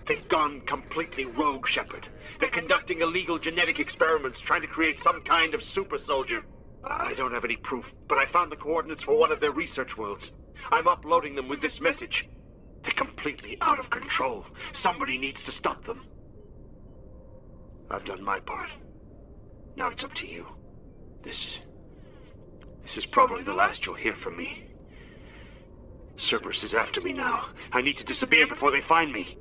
They've gone completely rogue, Shepard. They're conducting illegal genetic experiments, trying to create some kind of super soldier. I don't have any proof, but I found the coordinates for one of their research worlds. I'm uploading them with this message. They're completely out of control. Somebody needs to stop them. I've done my part. Now it's up to you. This is probably the last you'll hear from me. Cerberus is after me now. I need to disappear before they find me.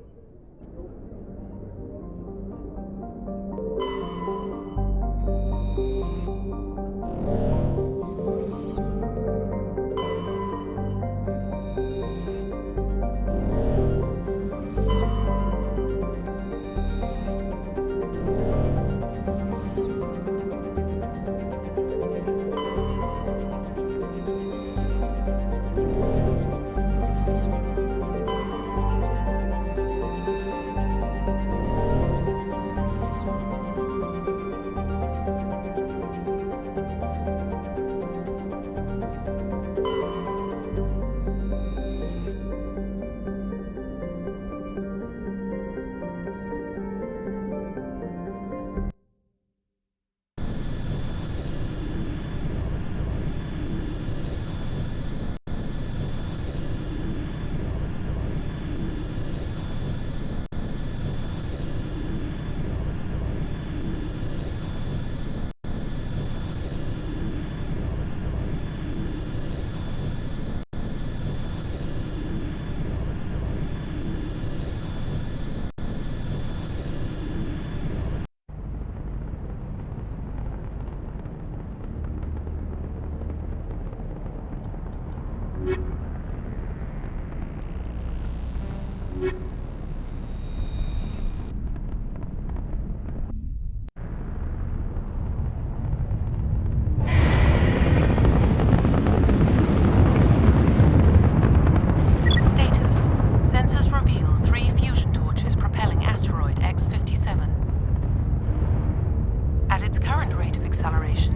current rate of acceleration,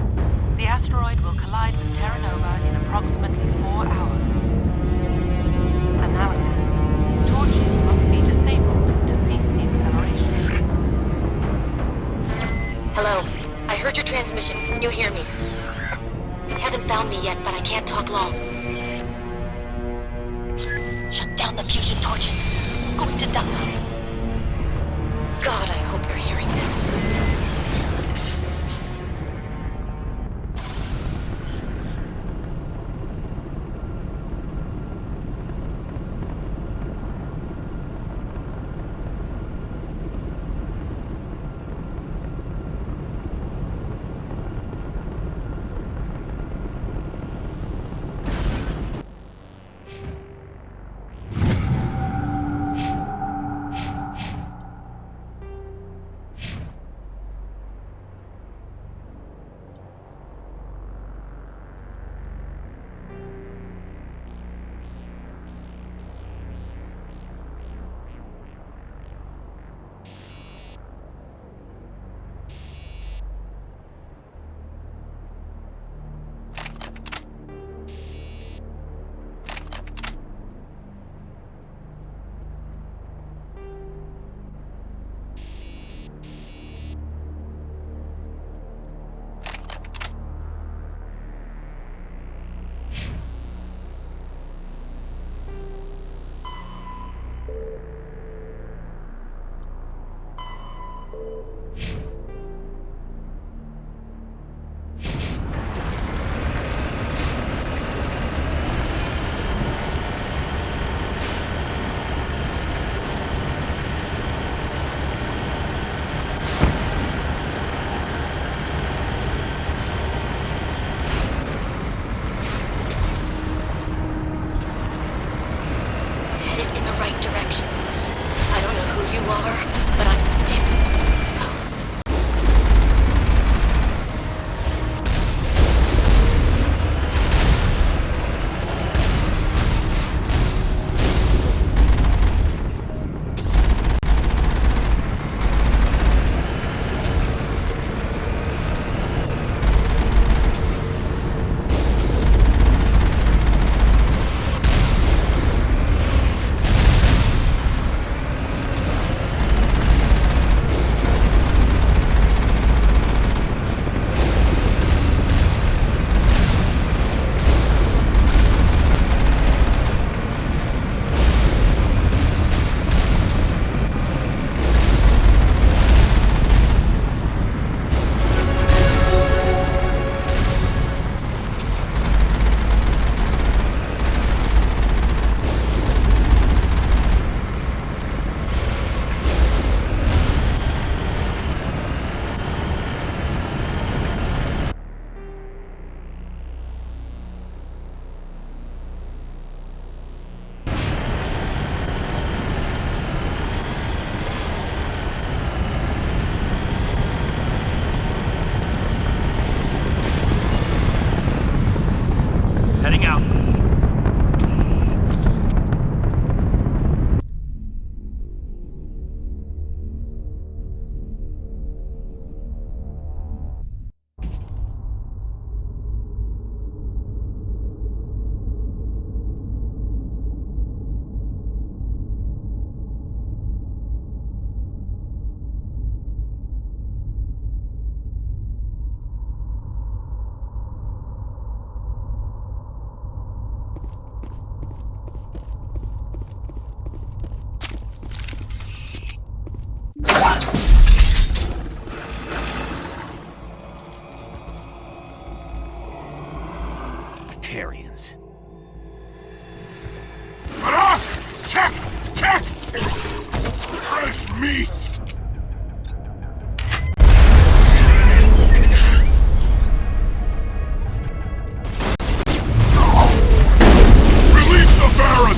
the asteroid will collide with Terra Nova in approximately 4 hours. Analysis. Torches must be disabled to cease the acceleration. Hello. I heard your transmission. Can you hear me? You haven't found me yet, but I can't talk long. Shut down the fusion torches. I'm going to die. God, I hope you're hearing this. Libertarians. Check! Check! Fresh meat! Release the Baron!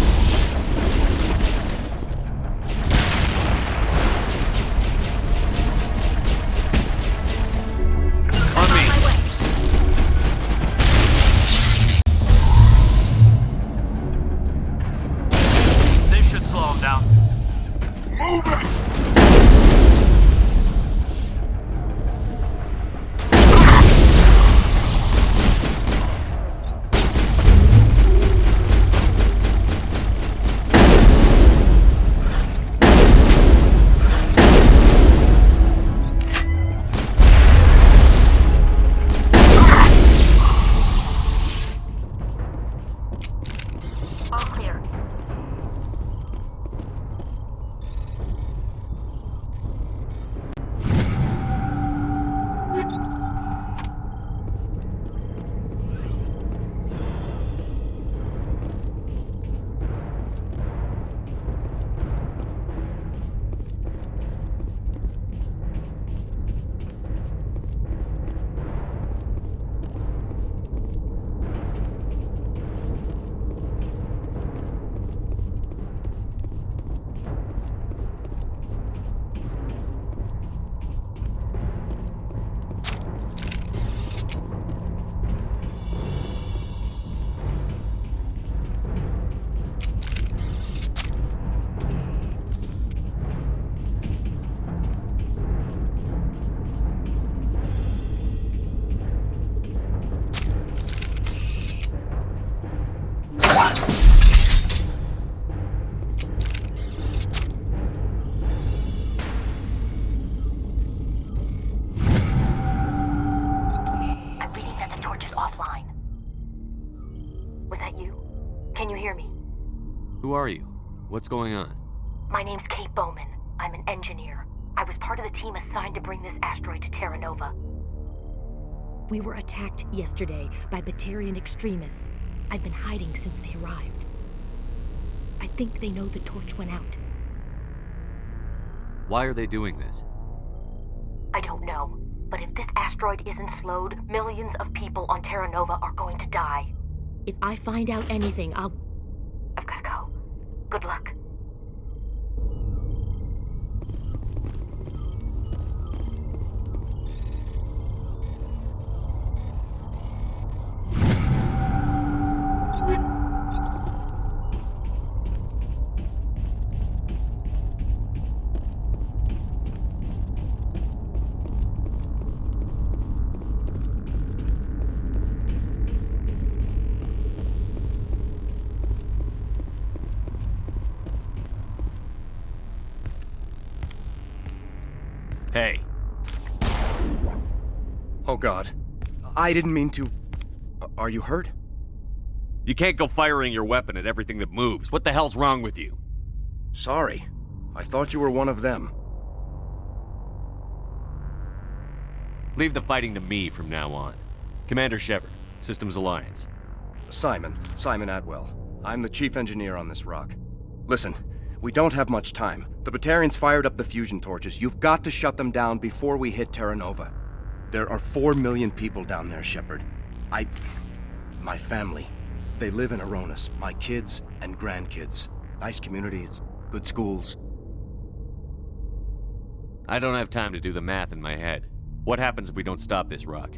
On me! This should slow him down. Move it! Who are you? What's going on? My name's Kate Bowman. I'm an engineer. I was part of the team assigned to bring this asteroid to Terra Nova. We were attacked yesterday by Batarian extremists. I've been hiding since they arrived. I think they know the torch went out. Why are they doing this? I don't know. But if this asteroid isn't slowed, millions of people on Terra Nova are going to die. If I find out anything, I've gotta go. Good luck. Hey. Oh God. I didn't mean to... Are you hurt? You can't go firing your weapon at everything that moves. What the hell's wrong with you? Sorry. I thought you were one of them. Leave the fighting to me from now on. Commander Shepard, Systems Alliance. Simon Atwell. I'm the chief engineer on this rock. Listen, we don't have much time. The Batarians fired up the fusion torches. You've got to shut them down before we hit Terra Nova. There are 4 million people down there, Shepard. My family. They live in Aronis. My kids and grandkids. Nice communities, good schools. I don't have time to do the math in my head. What happens if we don't stop this rock?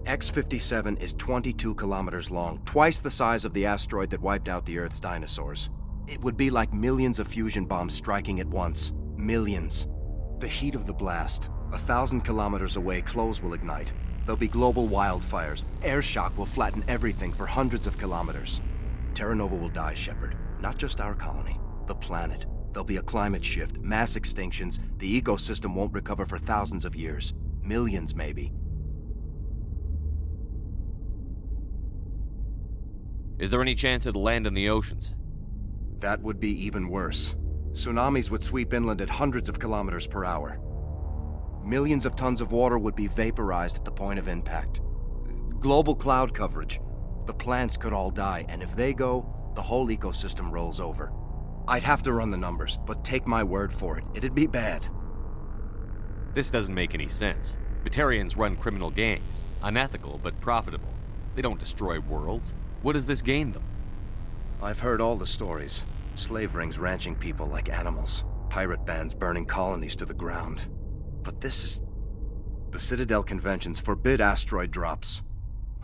X-57 is 22 kilometers long, twice the size of the asteroid that wiped out the Earth's dinosaurs. It would be like millions of fusion bombs striking at once. Millions. The heat of the blast. 1,000 kilometers away, clothes will ignite. There'll be global wildfires. Air shock will flatten everything for hundreds of kilometers. Terra Nova will die, Shepard. Not just our colony. The planet. There'll be a climate shift, mass extinctions. The ecosystem won't recover for thousands of years. Millions, maybe. Is there any chance it'll land in the oceans? That would be even worse. Tsunamis would sweep inland at hundreds of kilometers per hour. Millions of tons of water would be vaporized at the point of impact. Global cloud coverage. The plants could all die, and if they go, the whole ecosystem rolls over. I'd have to run the numbers, but take my word for it, it'd be bad. This doesn't make any sense. Batarians run criminal gangs. Unethical, but profitable. They don't destroy worlds. What does this gain them? I've heard all the stories. Slave rings ranching people like animals. Pirate bands burning colonies to the ground. But this is... The Citadel conventions forbid asteroid drops.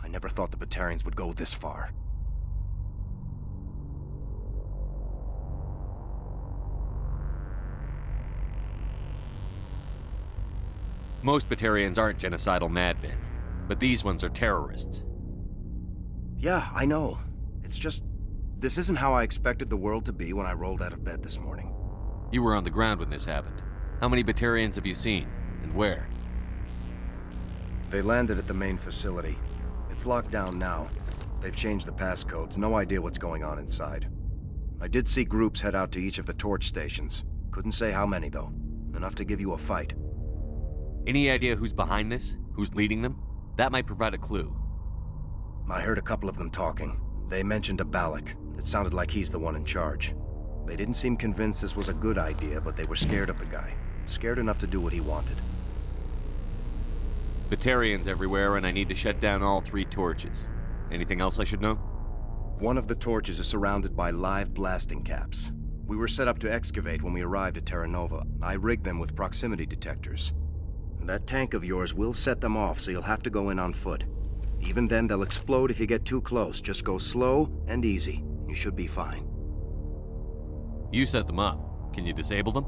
I never thought the Batarians would go this far. Most Batarians aren't genocidal madmen, but these ones are terrorists. Yeah, I know. It's just... This isn't how I expected the world to be when I rolled out of bed this morning. You were on the ground when this happened. How many Batarians have you seen, and where? They landed at the main facility. It's locked down now. They've changed the passcodes, no idea what's going on inside. I did see groups head out to each of the torch stations. Couldn't say how many, though. Enough to give you a fight. Any idea who's behind this? Who's leading them? That might provide a clue. I heard a couple of them talking. They mentioned a Balak. It sounded like he's the one in charge. They didn't seem convinced this was a good idea, but they were scared of the guy. Scared enough to do what he wanted. Batarians everywhere, and I need to shut down all 3 torches. Anything else I should know? One of the torches is surrounded by live blasting caps. We were set up to excavate when we arrived at Terra Nova. I rigged them with proximity detectors. That tank of yours will set them off, so you'll have to go in on foot. Even then, they'll explode if you get too close. Just go slow and easy. You should be fine. You set them up. Can you disable them?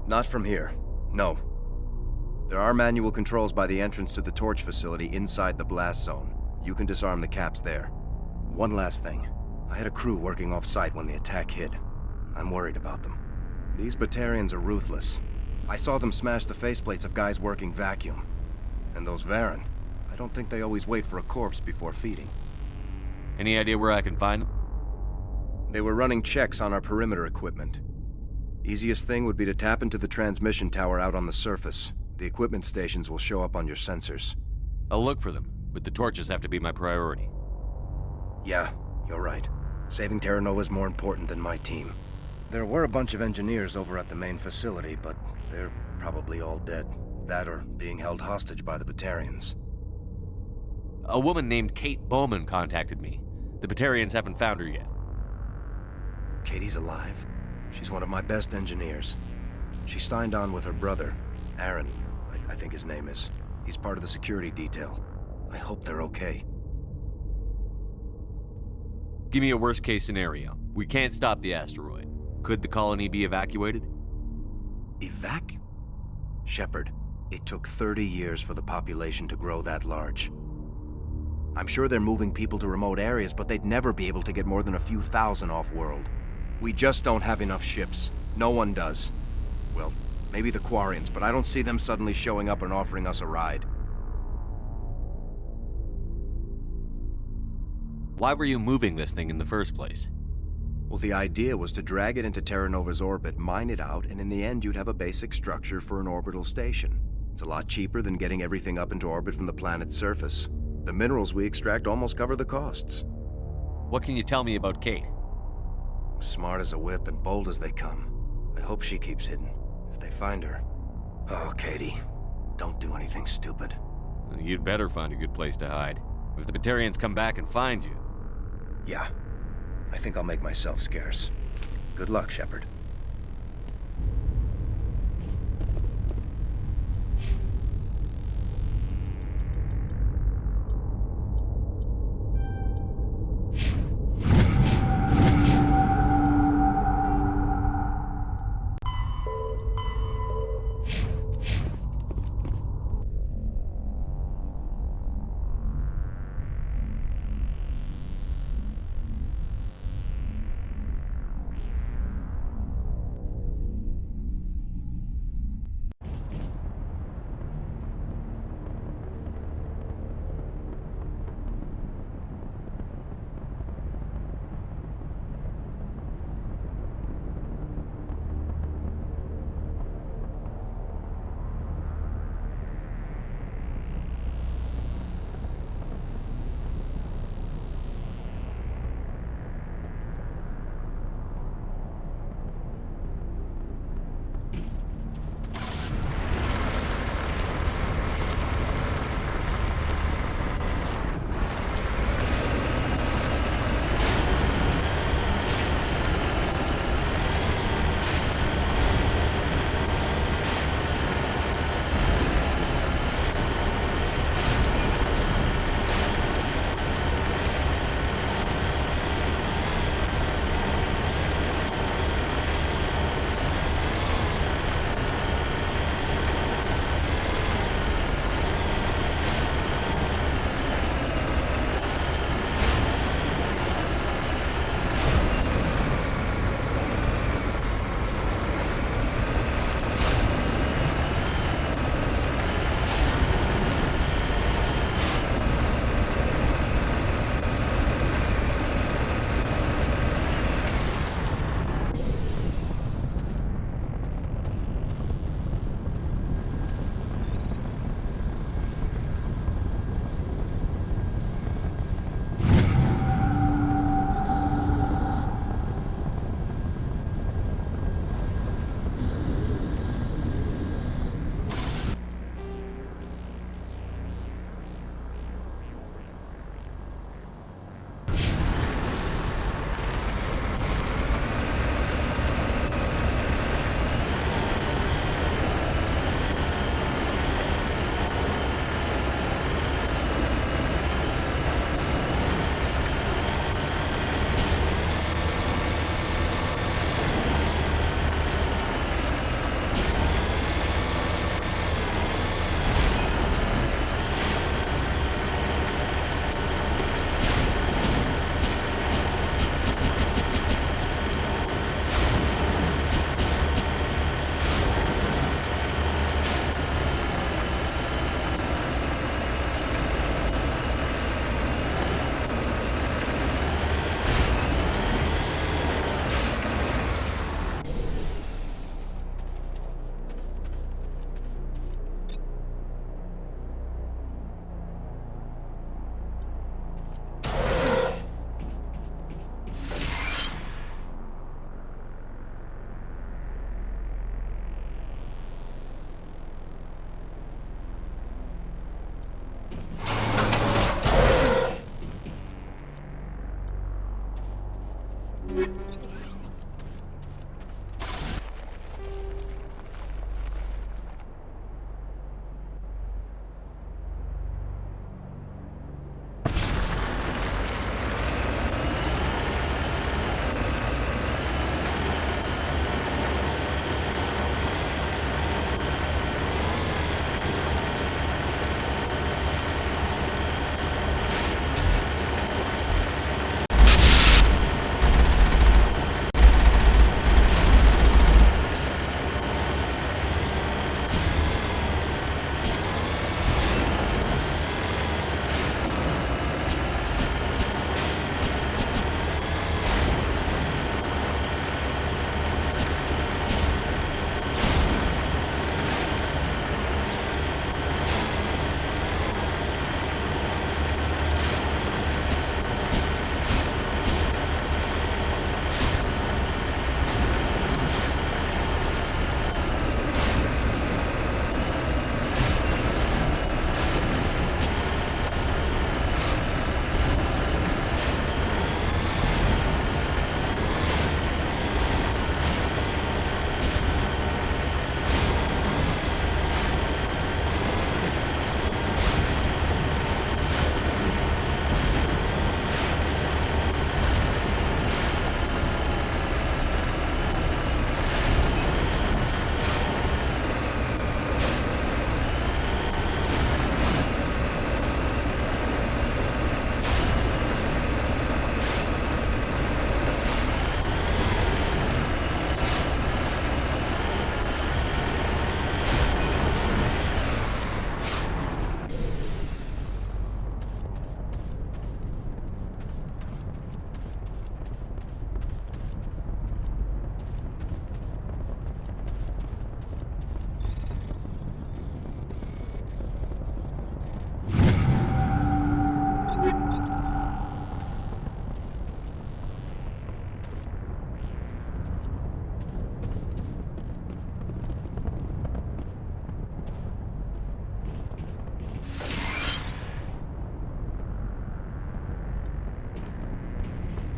Not from here. No. There are manual controls by the entrance to the torch facility inside the blast zone. You can disarm the caps there. One last thing. I had a crew working off-site when the attack hit. I'm worried about them. These Batarians are ruthless. I saw them smash the faceplates of guys working vacuum. And those Varen, I don't think they always wait for a corpse before feeding. Any idea where I can find them? They were running checks on our perimeter equipment. Easiest thing would be to tap into the transmission tower out on the surface. The equipment stations will show up on your sensors. I'll look for them, but the torches have to be my priority. Yeah, you're right. Saving Terra Nova's more important than my team. There were a bunch of engineers over at the main facility, but they're probably all dead. That or being held hostage by the Batarians. A woman named Kate Bowman contacted me. The Batarians haven't found her yet. Katie's alive? She's one of my best engineers. She signed on with her brother, Aaron, I think his name is. He's part of the security detail. I hope they're okay. Give me a worst-case scenario. We can't stop the asteroid. Could the colony be evacuated? Shepard, it took 30 years for the population to grow that large. I'm sure they're moving people to remote areas, but they'd never be able to get more than a few thousand off-world. We just don't have enough ships. No one does. Well, maybe the Quarians, but I don't see them suddenly showing up and offering us a ride. Why were you moving this thing in the first place? Well, the idea was to drag it into Terra Nova's orbit, mine it out, and in the end you'd have a basic structure for an orbital station. It's a lot cheaper than getting everything up into orbit from the planet's surface. The minerals we extract almost cover the costs. What can you tell me about Kate? Smart as a whip and bold as they come. I hope she keeps hidden, if they find her. Oh, Katie, don't do anything stupid. You'd better find a good place to hide. If the Batarians come back and find you... Yeah, I think I'll make myself scarce. Good luck, Shepard.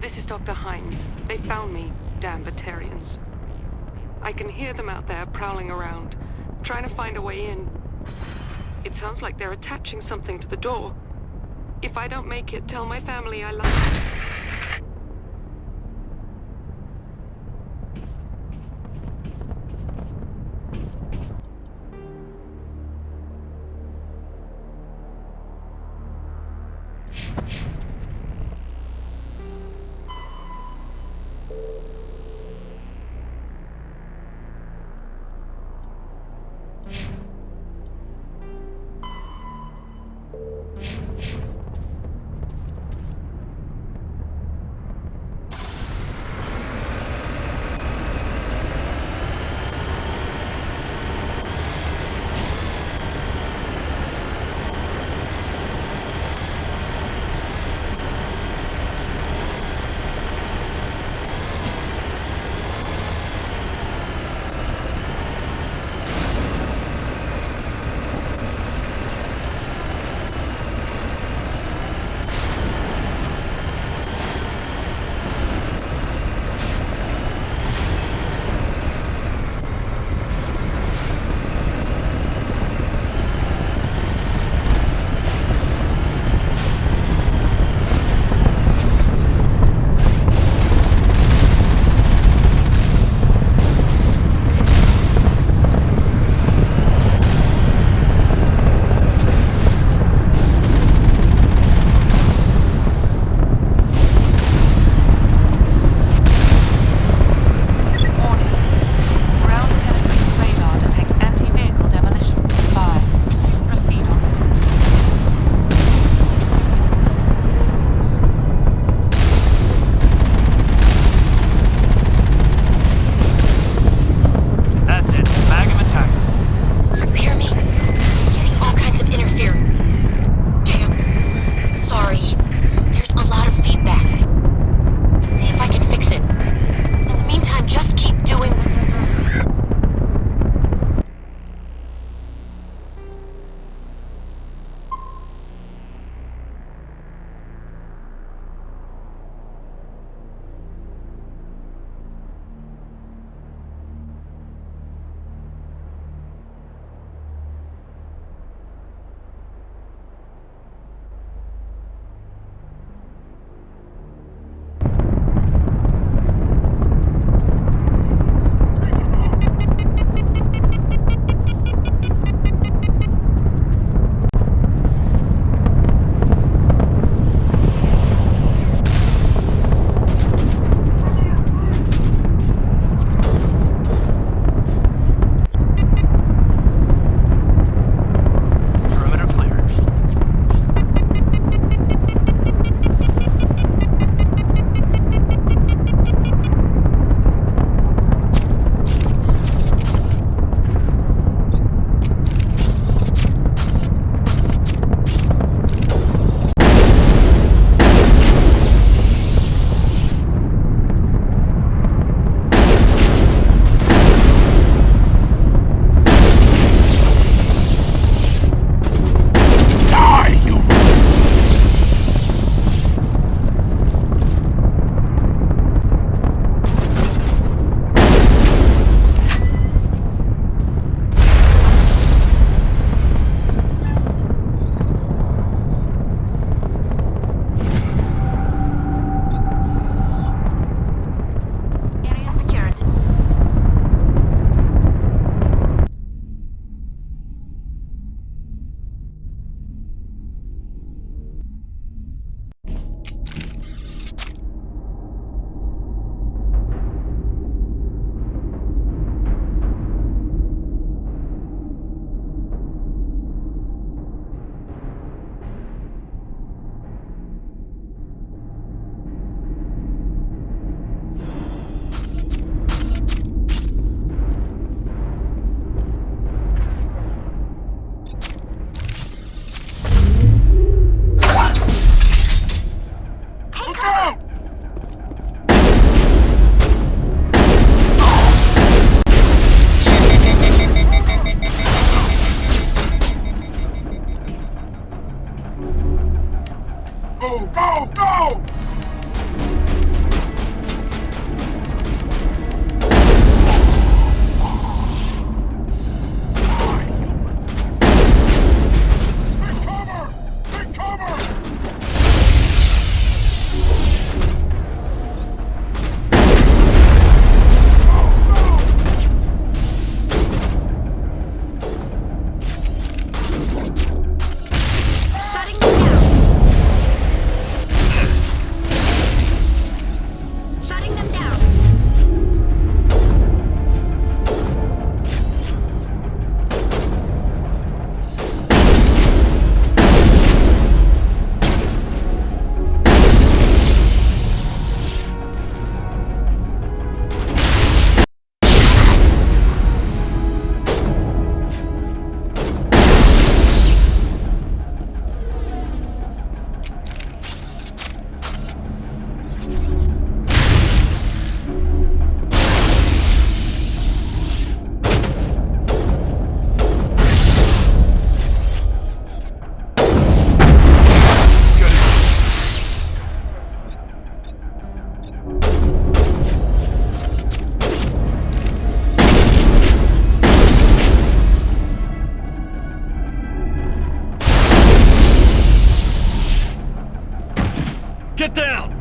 This is Dr. Hines. They found me, damn Batarians. I can hear them out there prowling around, trying to find a way in. It sounds like they're attaching something to the door. If I don't make it, tell my family I love them. Go, go, go! Get down!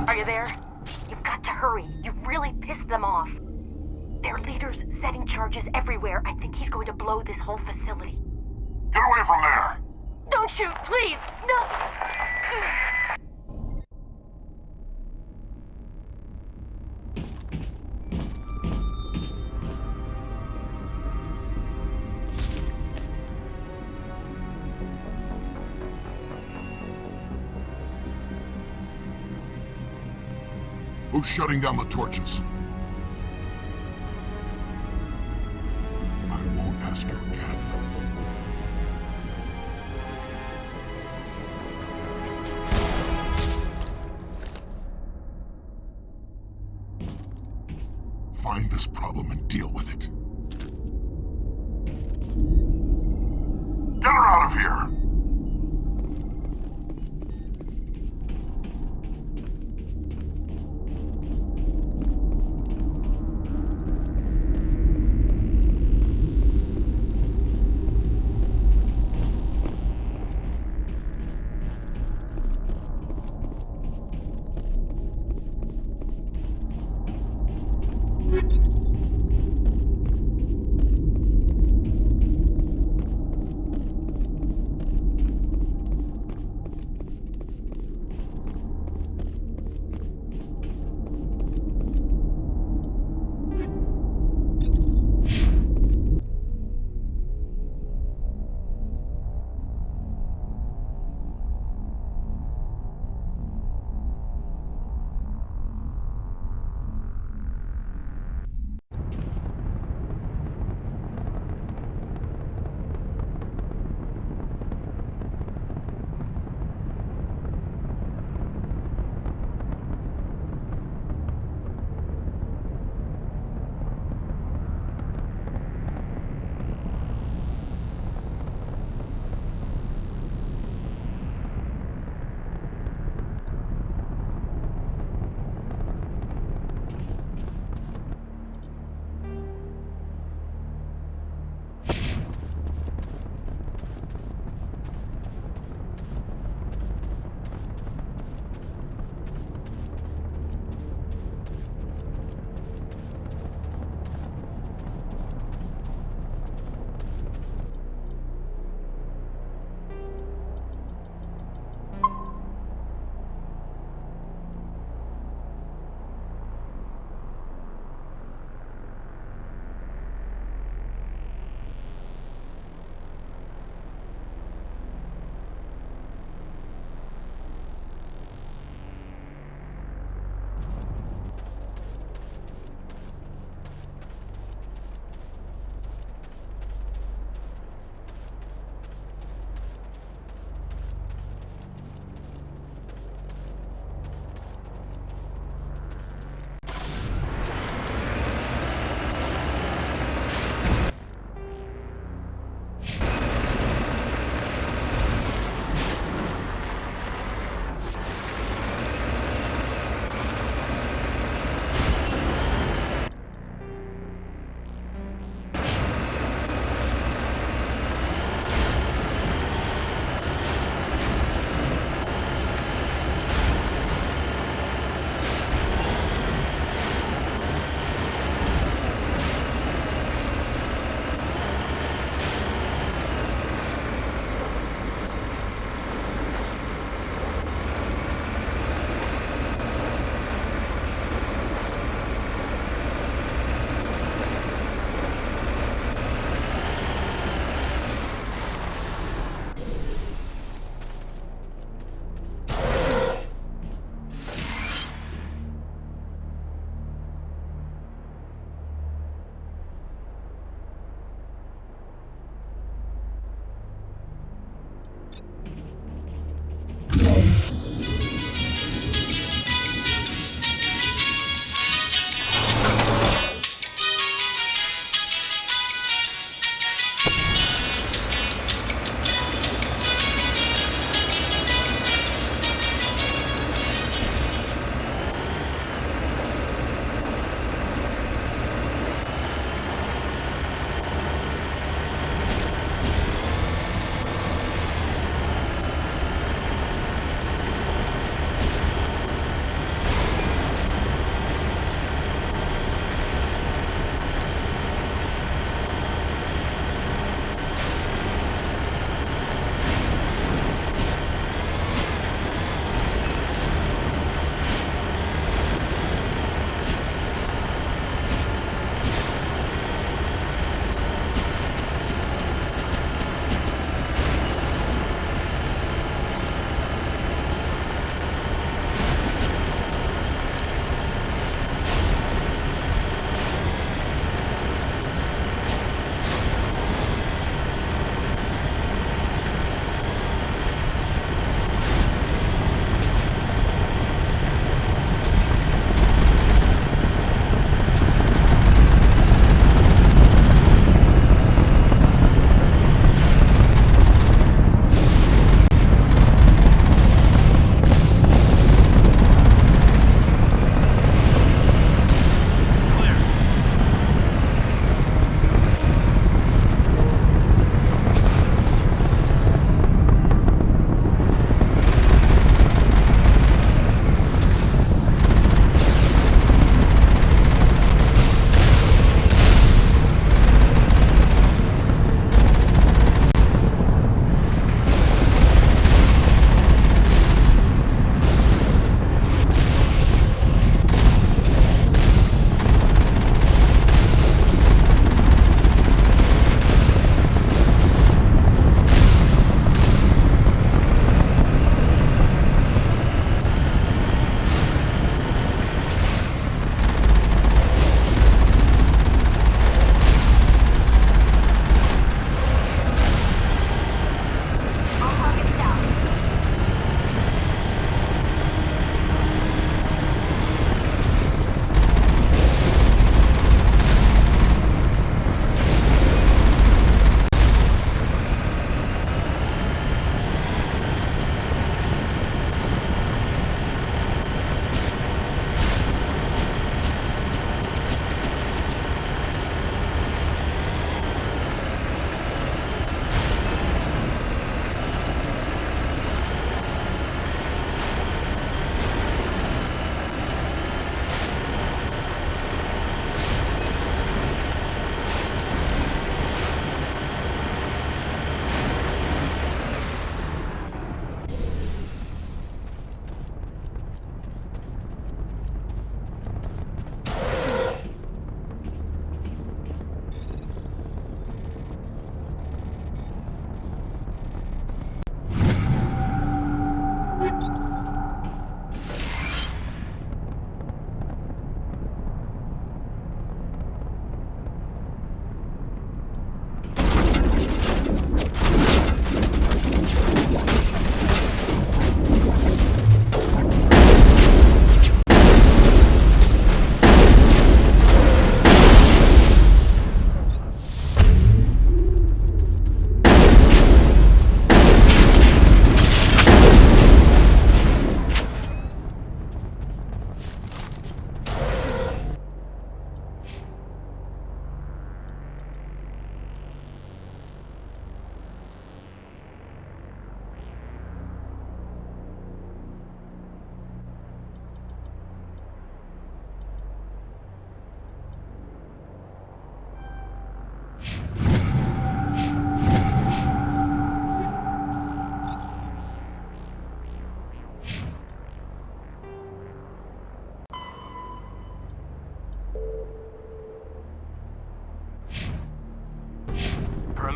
Are you there? You've got to hurry. You've really pissed them off. Their leader's setting charges everywhere. I think he's going to blow this whole facility. Get away from there! Don't shoot, please! No! Who's shutting down the torches? I won't ask you again. Find this problem and deal with it. Get her out of here!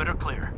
Good or clear?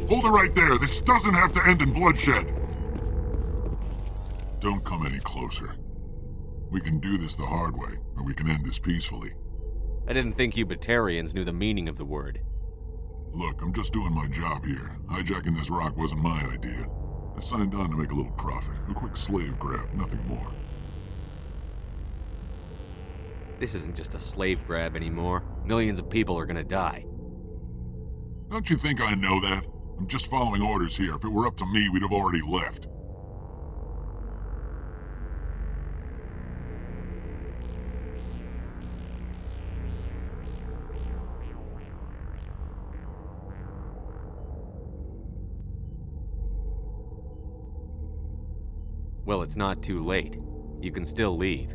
Hold it right there. This doesn't have to end in bloodshed. Don't come any closer. We can do this the hard way, or we can end this peacefully. I didn't think you Batarians knew the meaning of the word. Look, I'm just doing my job here. Hijacking this rock wasn't my idea. I signed on to make a little profit. A quick slave grab, nothing more. This isn't just a slave grab anymore. Millions of people are gonna die. Don't you think I know that? I'm just following orders here. If it were up to me, we'd have already left. Well, it's not too late. You can still leave.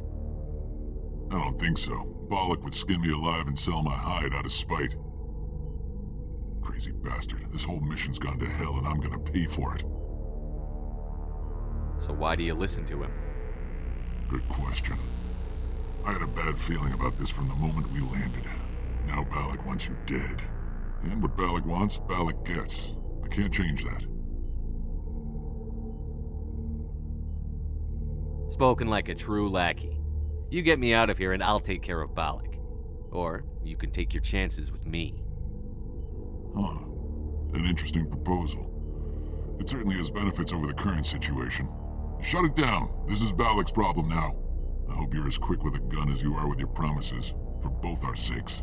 I don't think so. Bollock would skin me alive and sell my hide out of spite. Crazy bastard. This whole mission's gone to hell and I'm gonna pay for it. So why do you listen to him? Good question. I had a bad feeling about this from the moment we landed. Now Bollock wants you dead. And what Bollock wants, Bollock gets. I can't change that. Spoken like a true lackey. You get me out of here and I'll take care of Bollock. Or you can take your chances with me. Huh. An interesting proposal. It certainly has benefits over the current situation. Shut it down. This is Bollock's problem now. I hope you're as quick with a gun as you are with your promises, for both our sakes.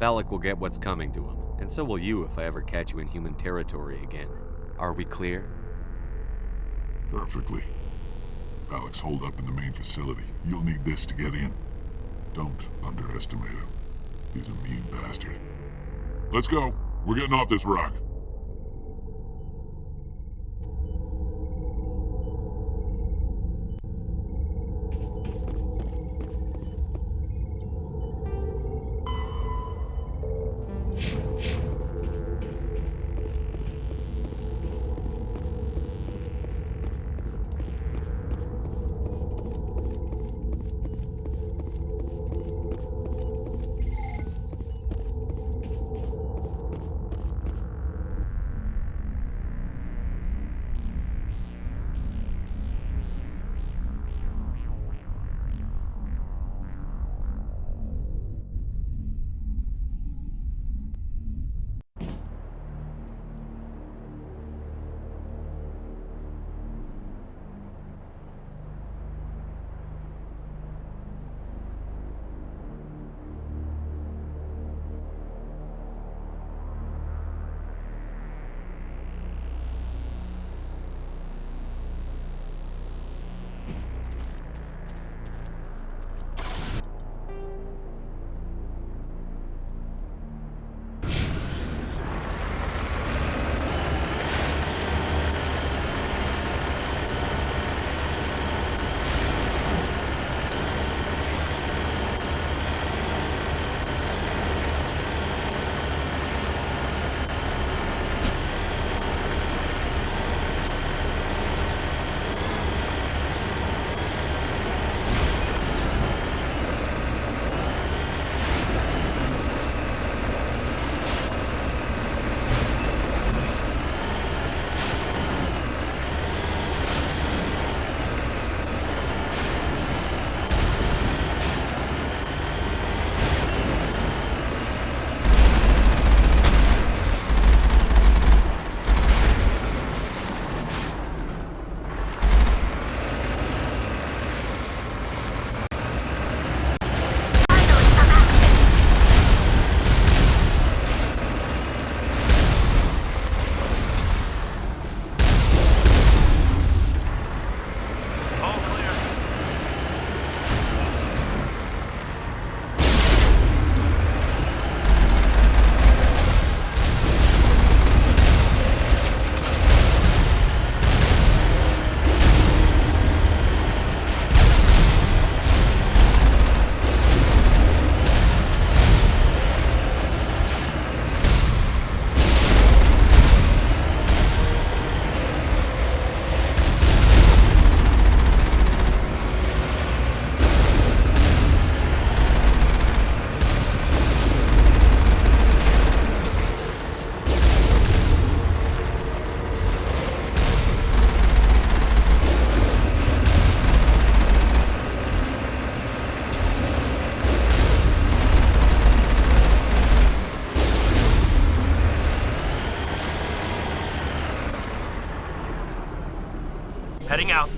Bollock will get what's coming to him, and so will you if I ever catch you in human territory again. Are we clear? Perfectly. Bollock's holed up in the main facility. You'll need this to get in. Don't underestimate him. He's a mean bastard. Let's go. We're getting off this rock. Heading out.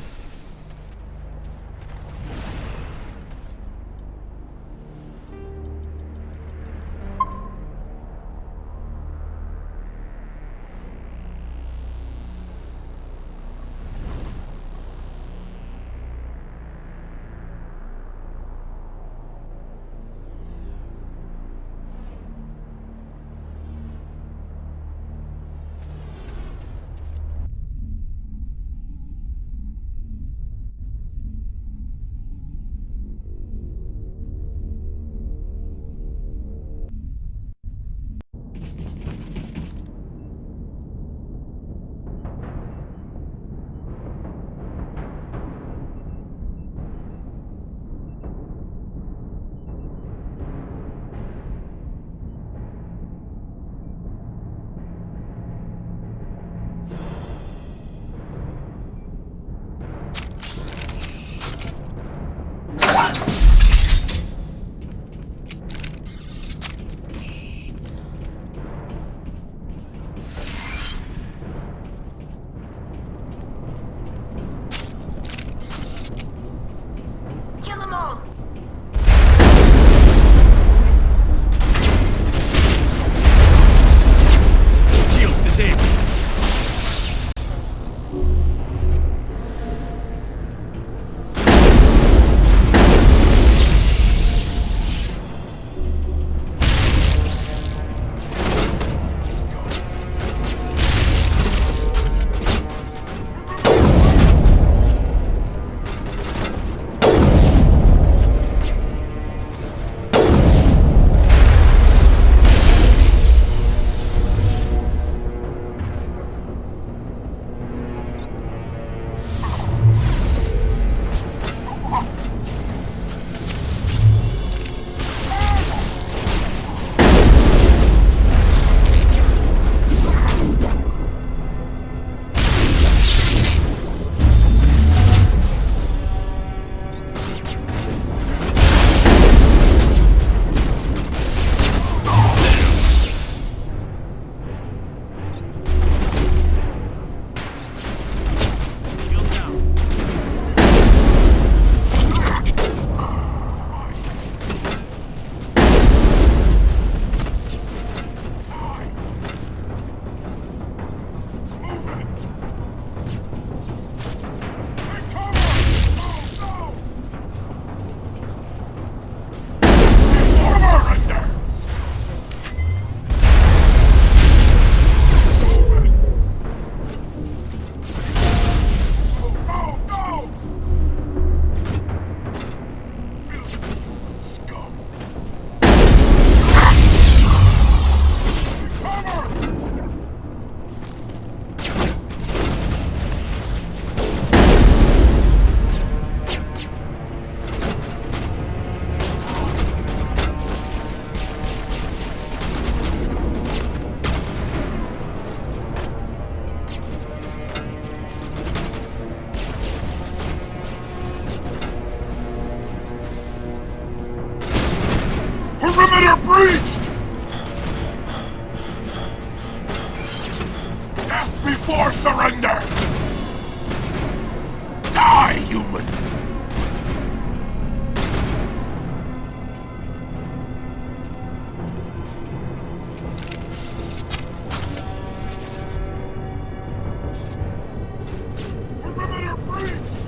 Kill them all! Shields disabled. Perimeter breached! Death before surrender! Die, human! Perimeter breached!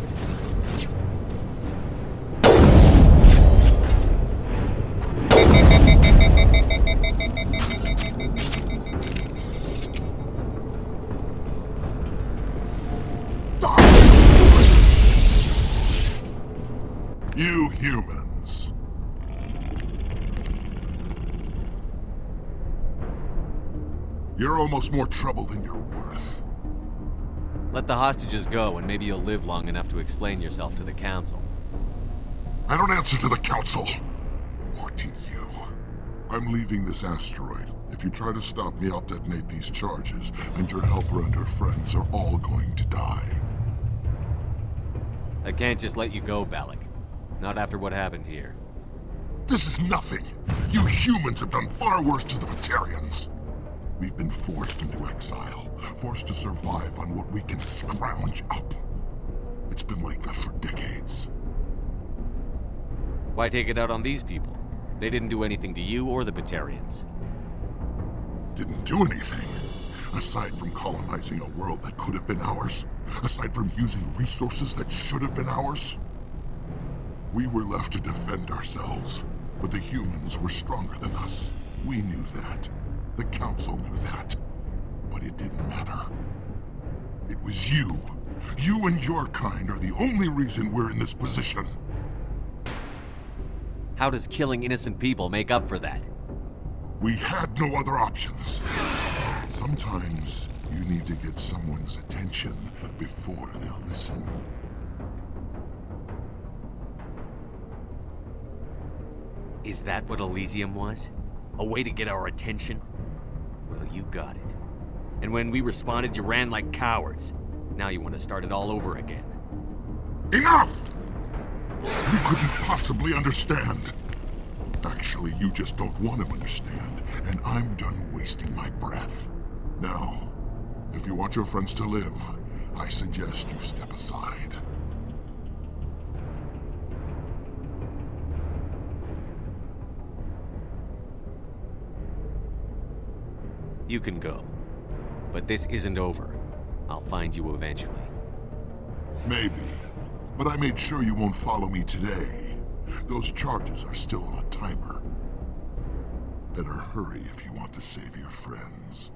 You humans. You're almost more trouble than you're worth. Let the hostages go, and maybe you'll live long enough to explain yourself to the Council. I don't answer to the Council. Or to you. I'm leaving this asteroid. If you try to stop me, I'll detonate these charges, and your helper and her friends are all going to die. I can't just let you go, Balak. Not after what happened here. This is nothing. You humans have done far worse to the Batarians. We've been forced into exile, forced to survive on what we can scrounge up. been like that for decades. Why take it out on these people? They didn't do anything to you or the Batarians. Didn't do anything. Aside from colonizing a world that could have been ours. Aside from using resources that should have been ours. We were left to defend ourselves. But the humans were stronger than us. We knew that. The Council knew that. But it didn't matter. It was you. You and your kind are the only reason we're in this position. How does killing innocent people make up for that? We had no other options. Sometimes you need to get someone's attention before they'll listen. Is that what Elysium was? A way to get our attention? Well, you got it. And when we responded, you ran like cowards. Now you want to start it all over again. Enough! You couldn't possibly understand. Actually, you just don't want to understand, and I'm done wasting my breath. Now, if you want your friends to live, I suggest you step aside. You can go. But this isn't over. I'll find you eventually. Maybe. But I made sure you won't follow me today. Those charges are still on a timer. Better hurry if you want to save your friends.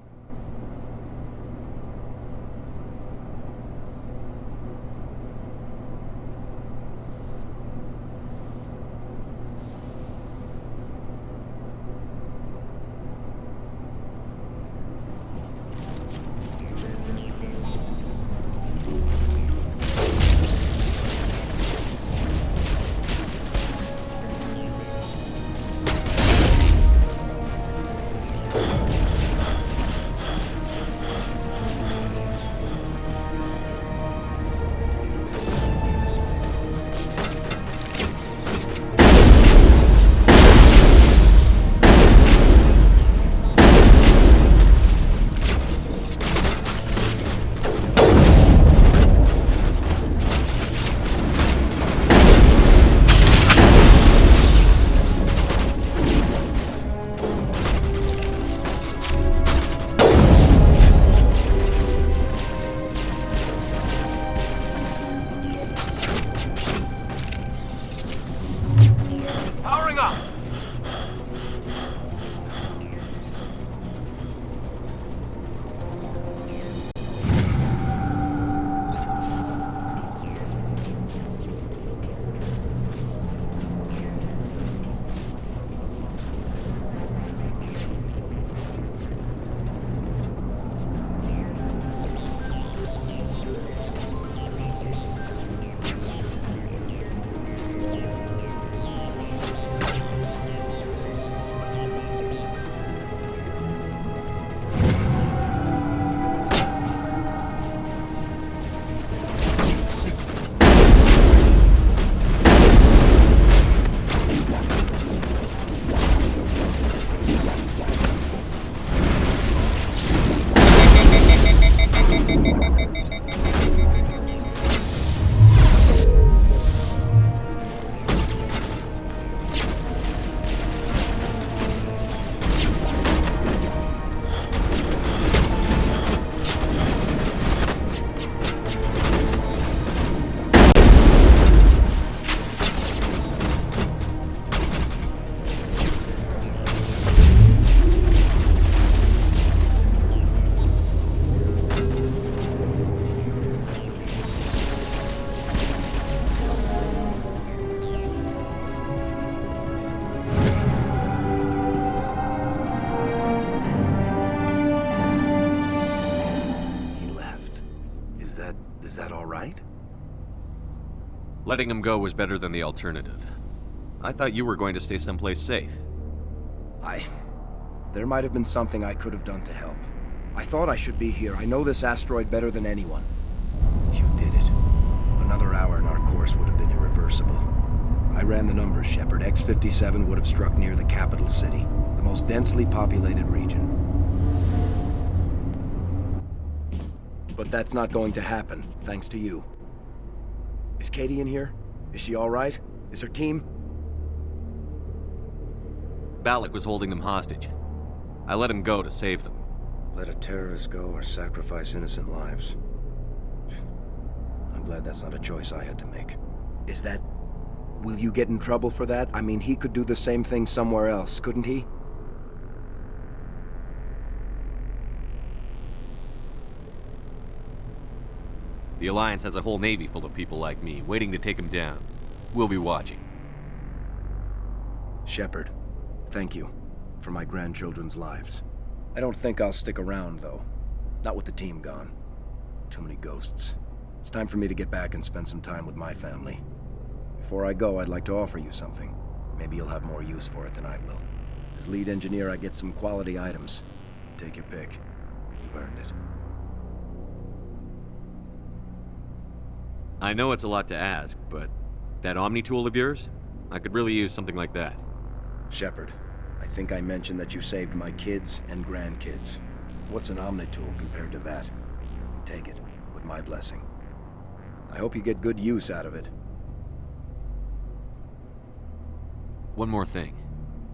Is that all right? Letting him go was better than the alternative. I thought you were going to stay someplace safe. There might have been something I could have done to help. I thought I should be here. I know this asteroid better than anyone. You did it. Another hour and our course would have been irreversible. I ran the numbers, Shepard. X-57 would have struck near the capital city, the most densely populated region. But that's not going to happen, thanks to you. Is Katie in here? Is she all right? Is her team? Balak was holding them hostage. I let him go to save them. Let a terrorist go or sacrifice innocent lives. I'm glad that's not a choice I had to make. Is that... Will you get in trouble for that? I mean, he could do the same thing somewhere else, couldn't he? The Alliance has a whole navy full of people like me, waiting to take him down. We'll be watching. Shepard, thank you for my grandchildren's lives. I don't think I'll stick around, though. Not with the team gone. Too many ghosts. It's time for me to get back and spend some time with my family. Before I go, I'd like to offer you something. Maybe you'll have more use for it than I will. As lead engineer, I get some quality items. Take your pick. You've earned it. I know it's a lot to ask, but that Omni tool of yours? I could really use something like that. Shepard, I think I mentioned that you saved my kids and grandkids. What's an Omni tool compared to that? Take it, with my blessing. I hope you get good use out of it. One more thing.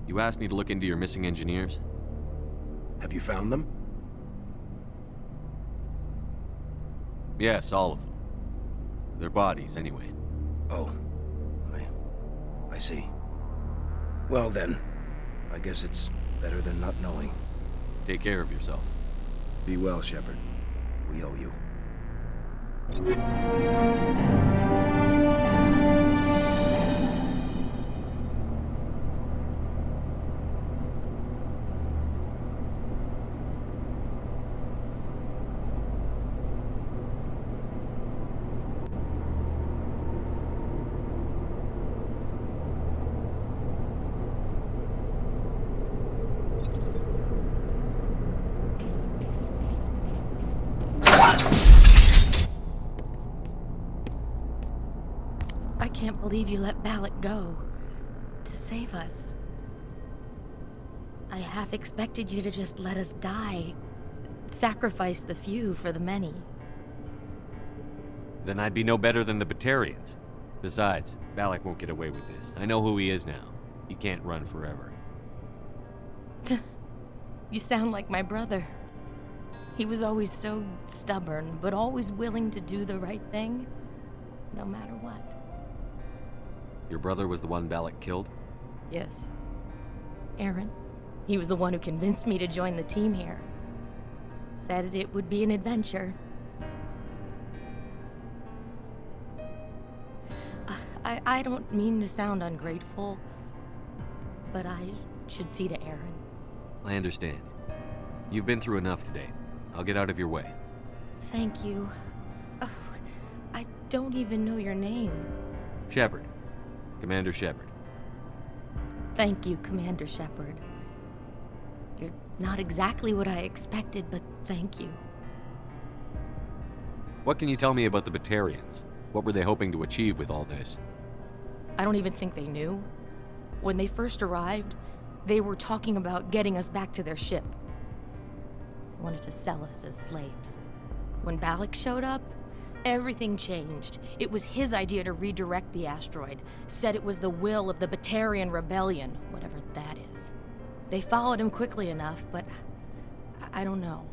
You asked me to look into your missing engineers? Have you found them? Yes, all of them. Their bodies, anyway. Oh. I see. Well then, I guess it's better than not knowing. Take care of yourself. Be well, Shepard. We owe you. I can't believe you let Balak go. To save us. I half expected you to just let us die. Sacrifice the few for the many. Then I'd be no better than the Batarians. Besides, Balak won't get away with this. I know who he is now. He can't run forever. You sound like my brother. He was always so stubborn, but always willing to do the right thing, no matter what. Your brother was the one Balak killed? Yes. Aaron. He was the one who convinced me to join the team here. Said it would be an adventure. I don't mean to sound ungrateful, but I should see to Aaron. I understand. You've been through enough today. I'll get out of your way. Thank you. Oh, I don't even know your name. Shepard. Commander Shepard. Thank you, Commander Shepard. You're not exactly what I expected, but thank you. What can you tell me about the Batarians? What were they hoping to achieve with all this? I don't even think they knew. When they first arrived, they were talking about getting us back to their ship. They wanted to sell us as slaves. When Balak showed up, everything changed. It was his idea to redirect the asteroid. Said it was the will of the Batarian Rebellion, whatever that is. They followed him quickly enough, but I don't know.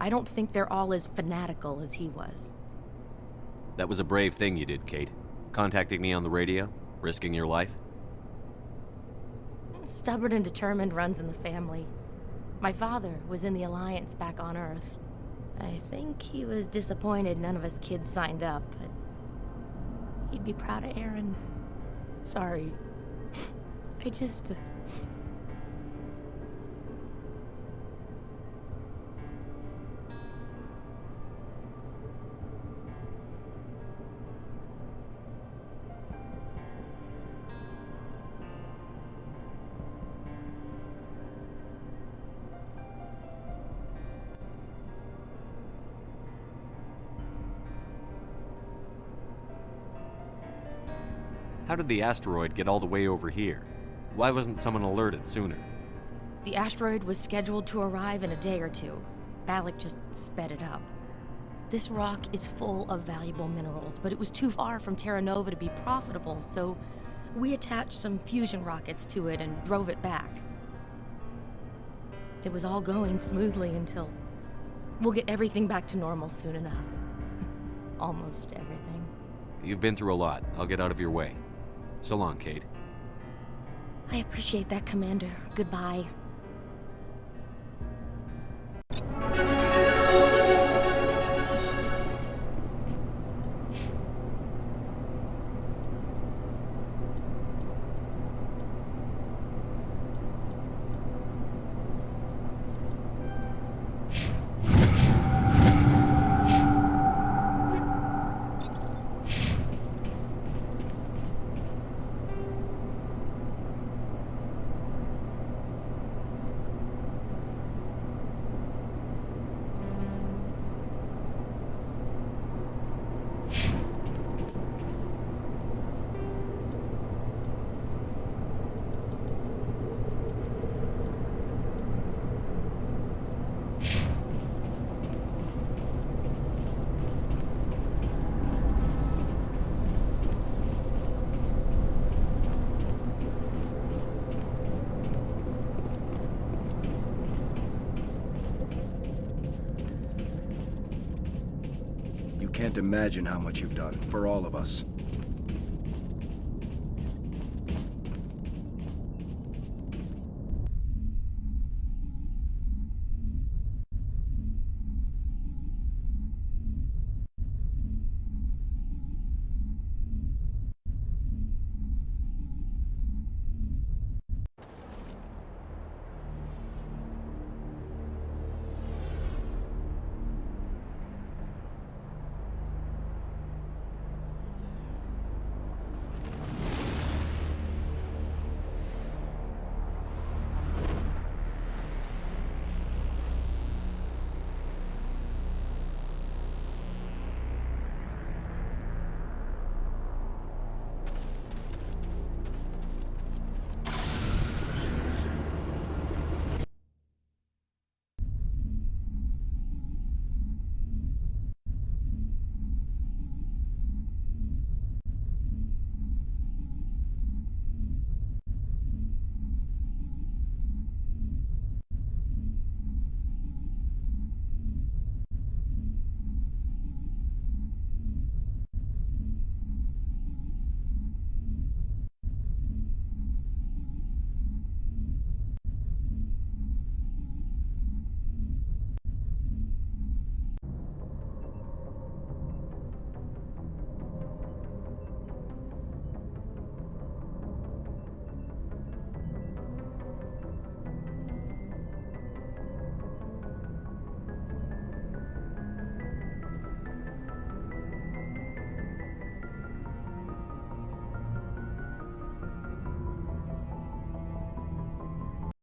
I don't think they're all as fanatical as he was. That was a brave thing you did, Kate. Contacting me on the radio, risking your life. Stubborn and determined runs in the family. My father was in the Alliance back on Earth. I think he was disappointed none of us kids signed up, but he'd be proud of Aaron. Sorry. I just... How did the asteroid get all the way over here? Why wasn't someone alerted sooner? The asteroid was scheduled to arrive in a day or two. Balak just sped it up. This rock is full of valuable minerals, but it was too far from Terra Nova to be profitable, so we attached some fusion rockets to it and drove it back. It was all going smoothly until... We'll get everything back to normal soon enough. Almost everything. You've been through a lot. I'll get out of your way. So long, Kate. I appreciate that, Commander. Goodbye. You can't imagine how much you've done for all of us.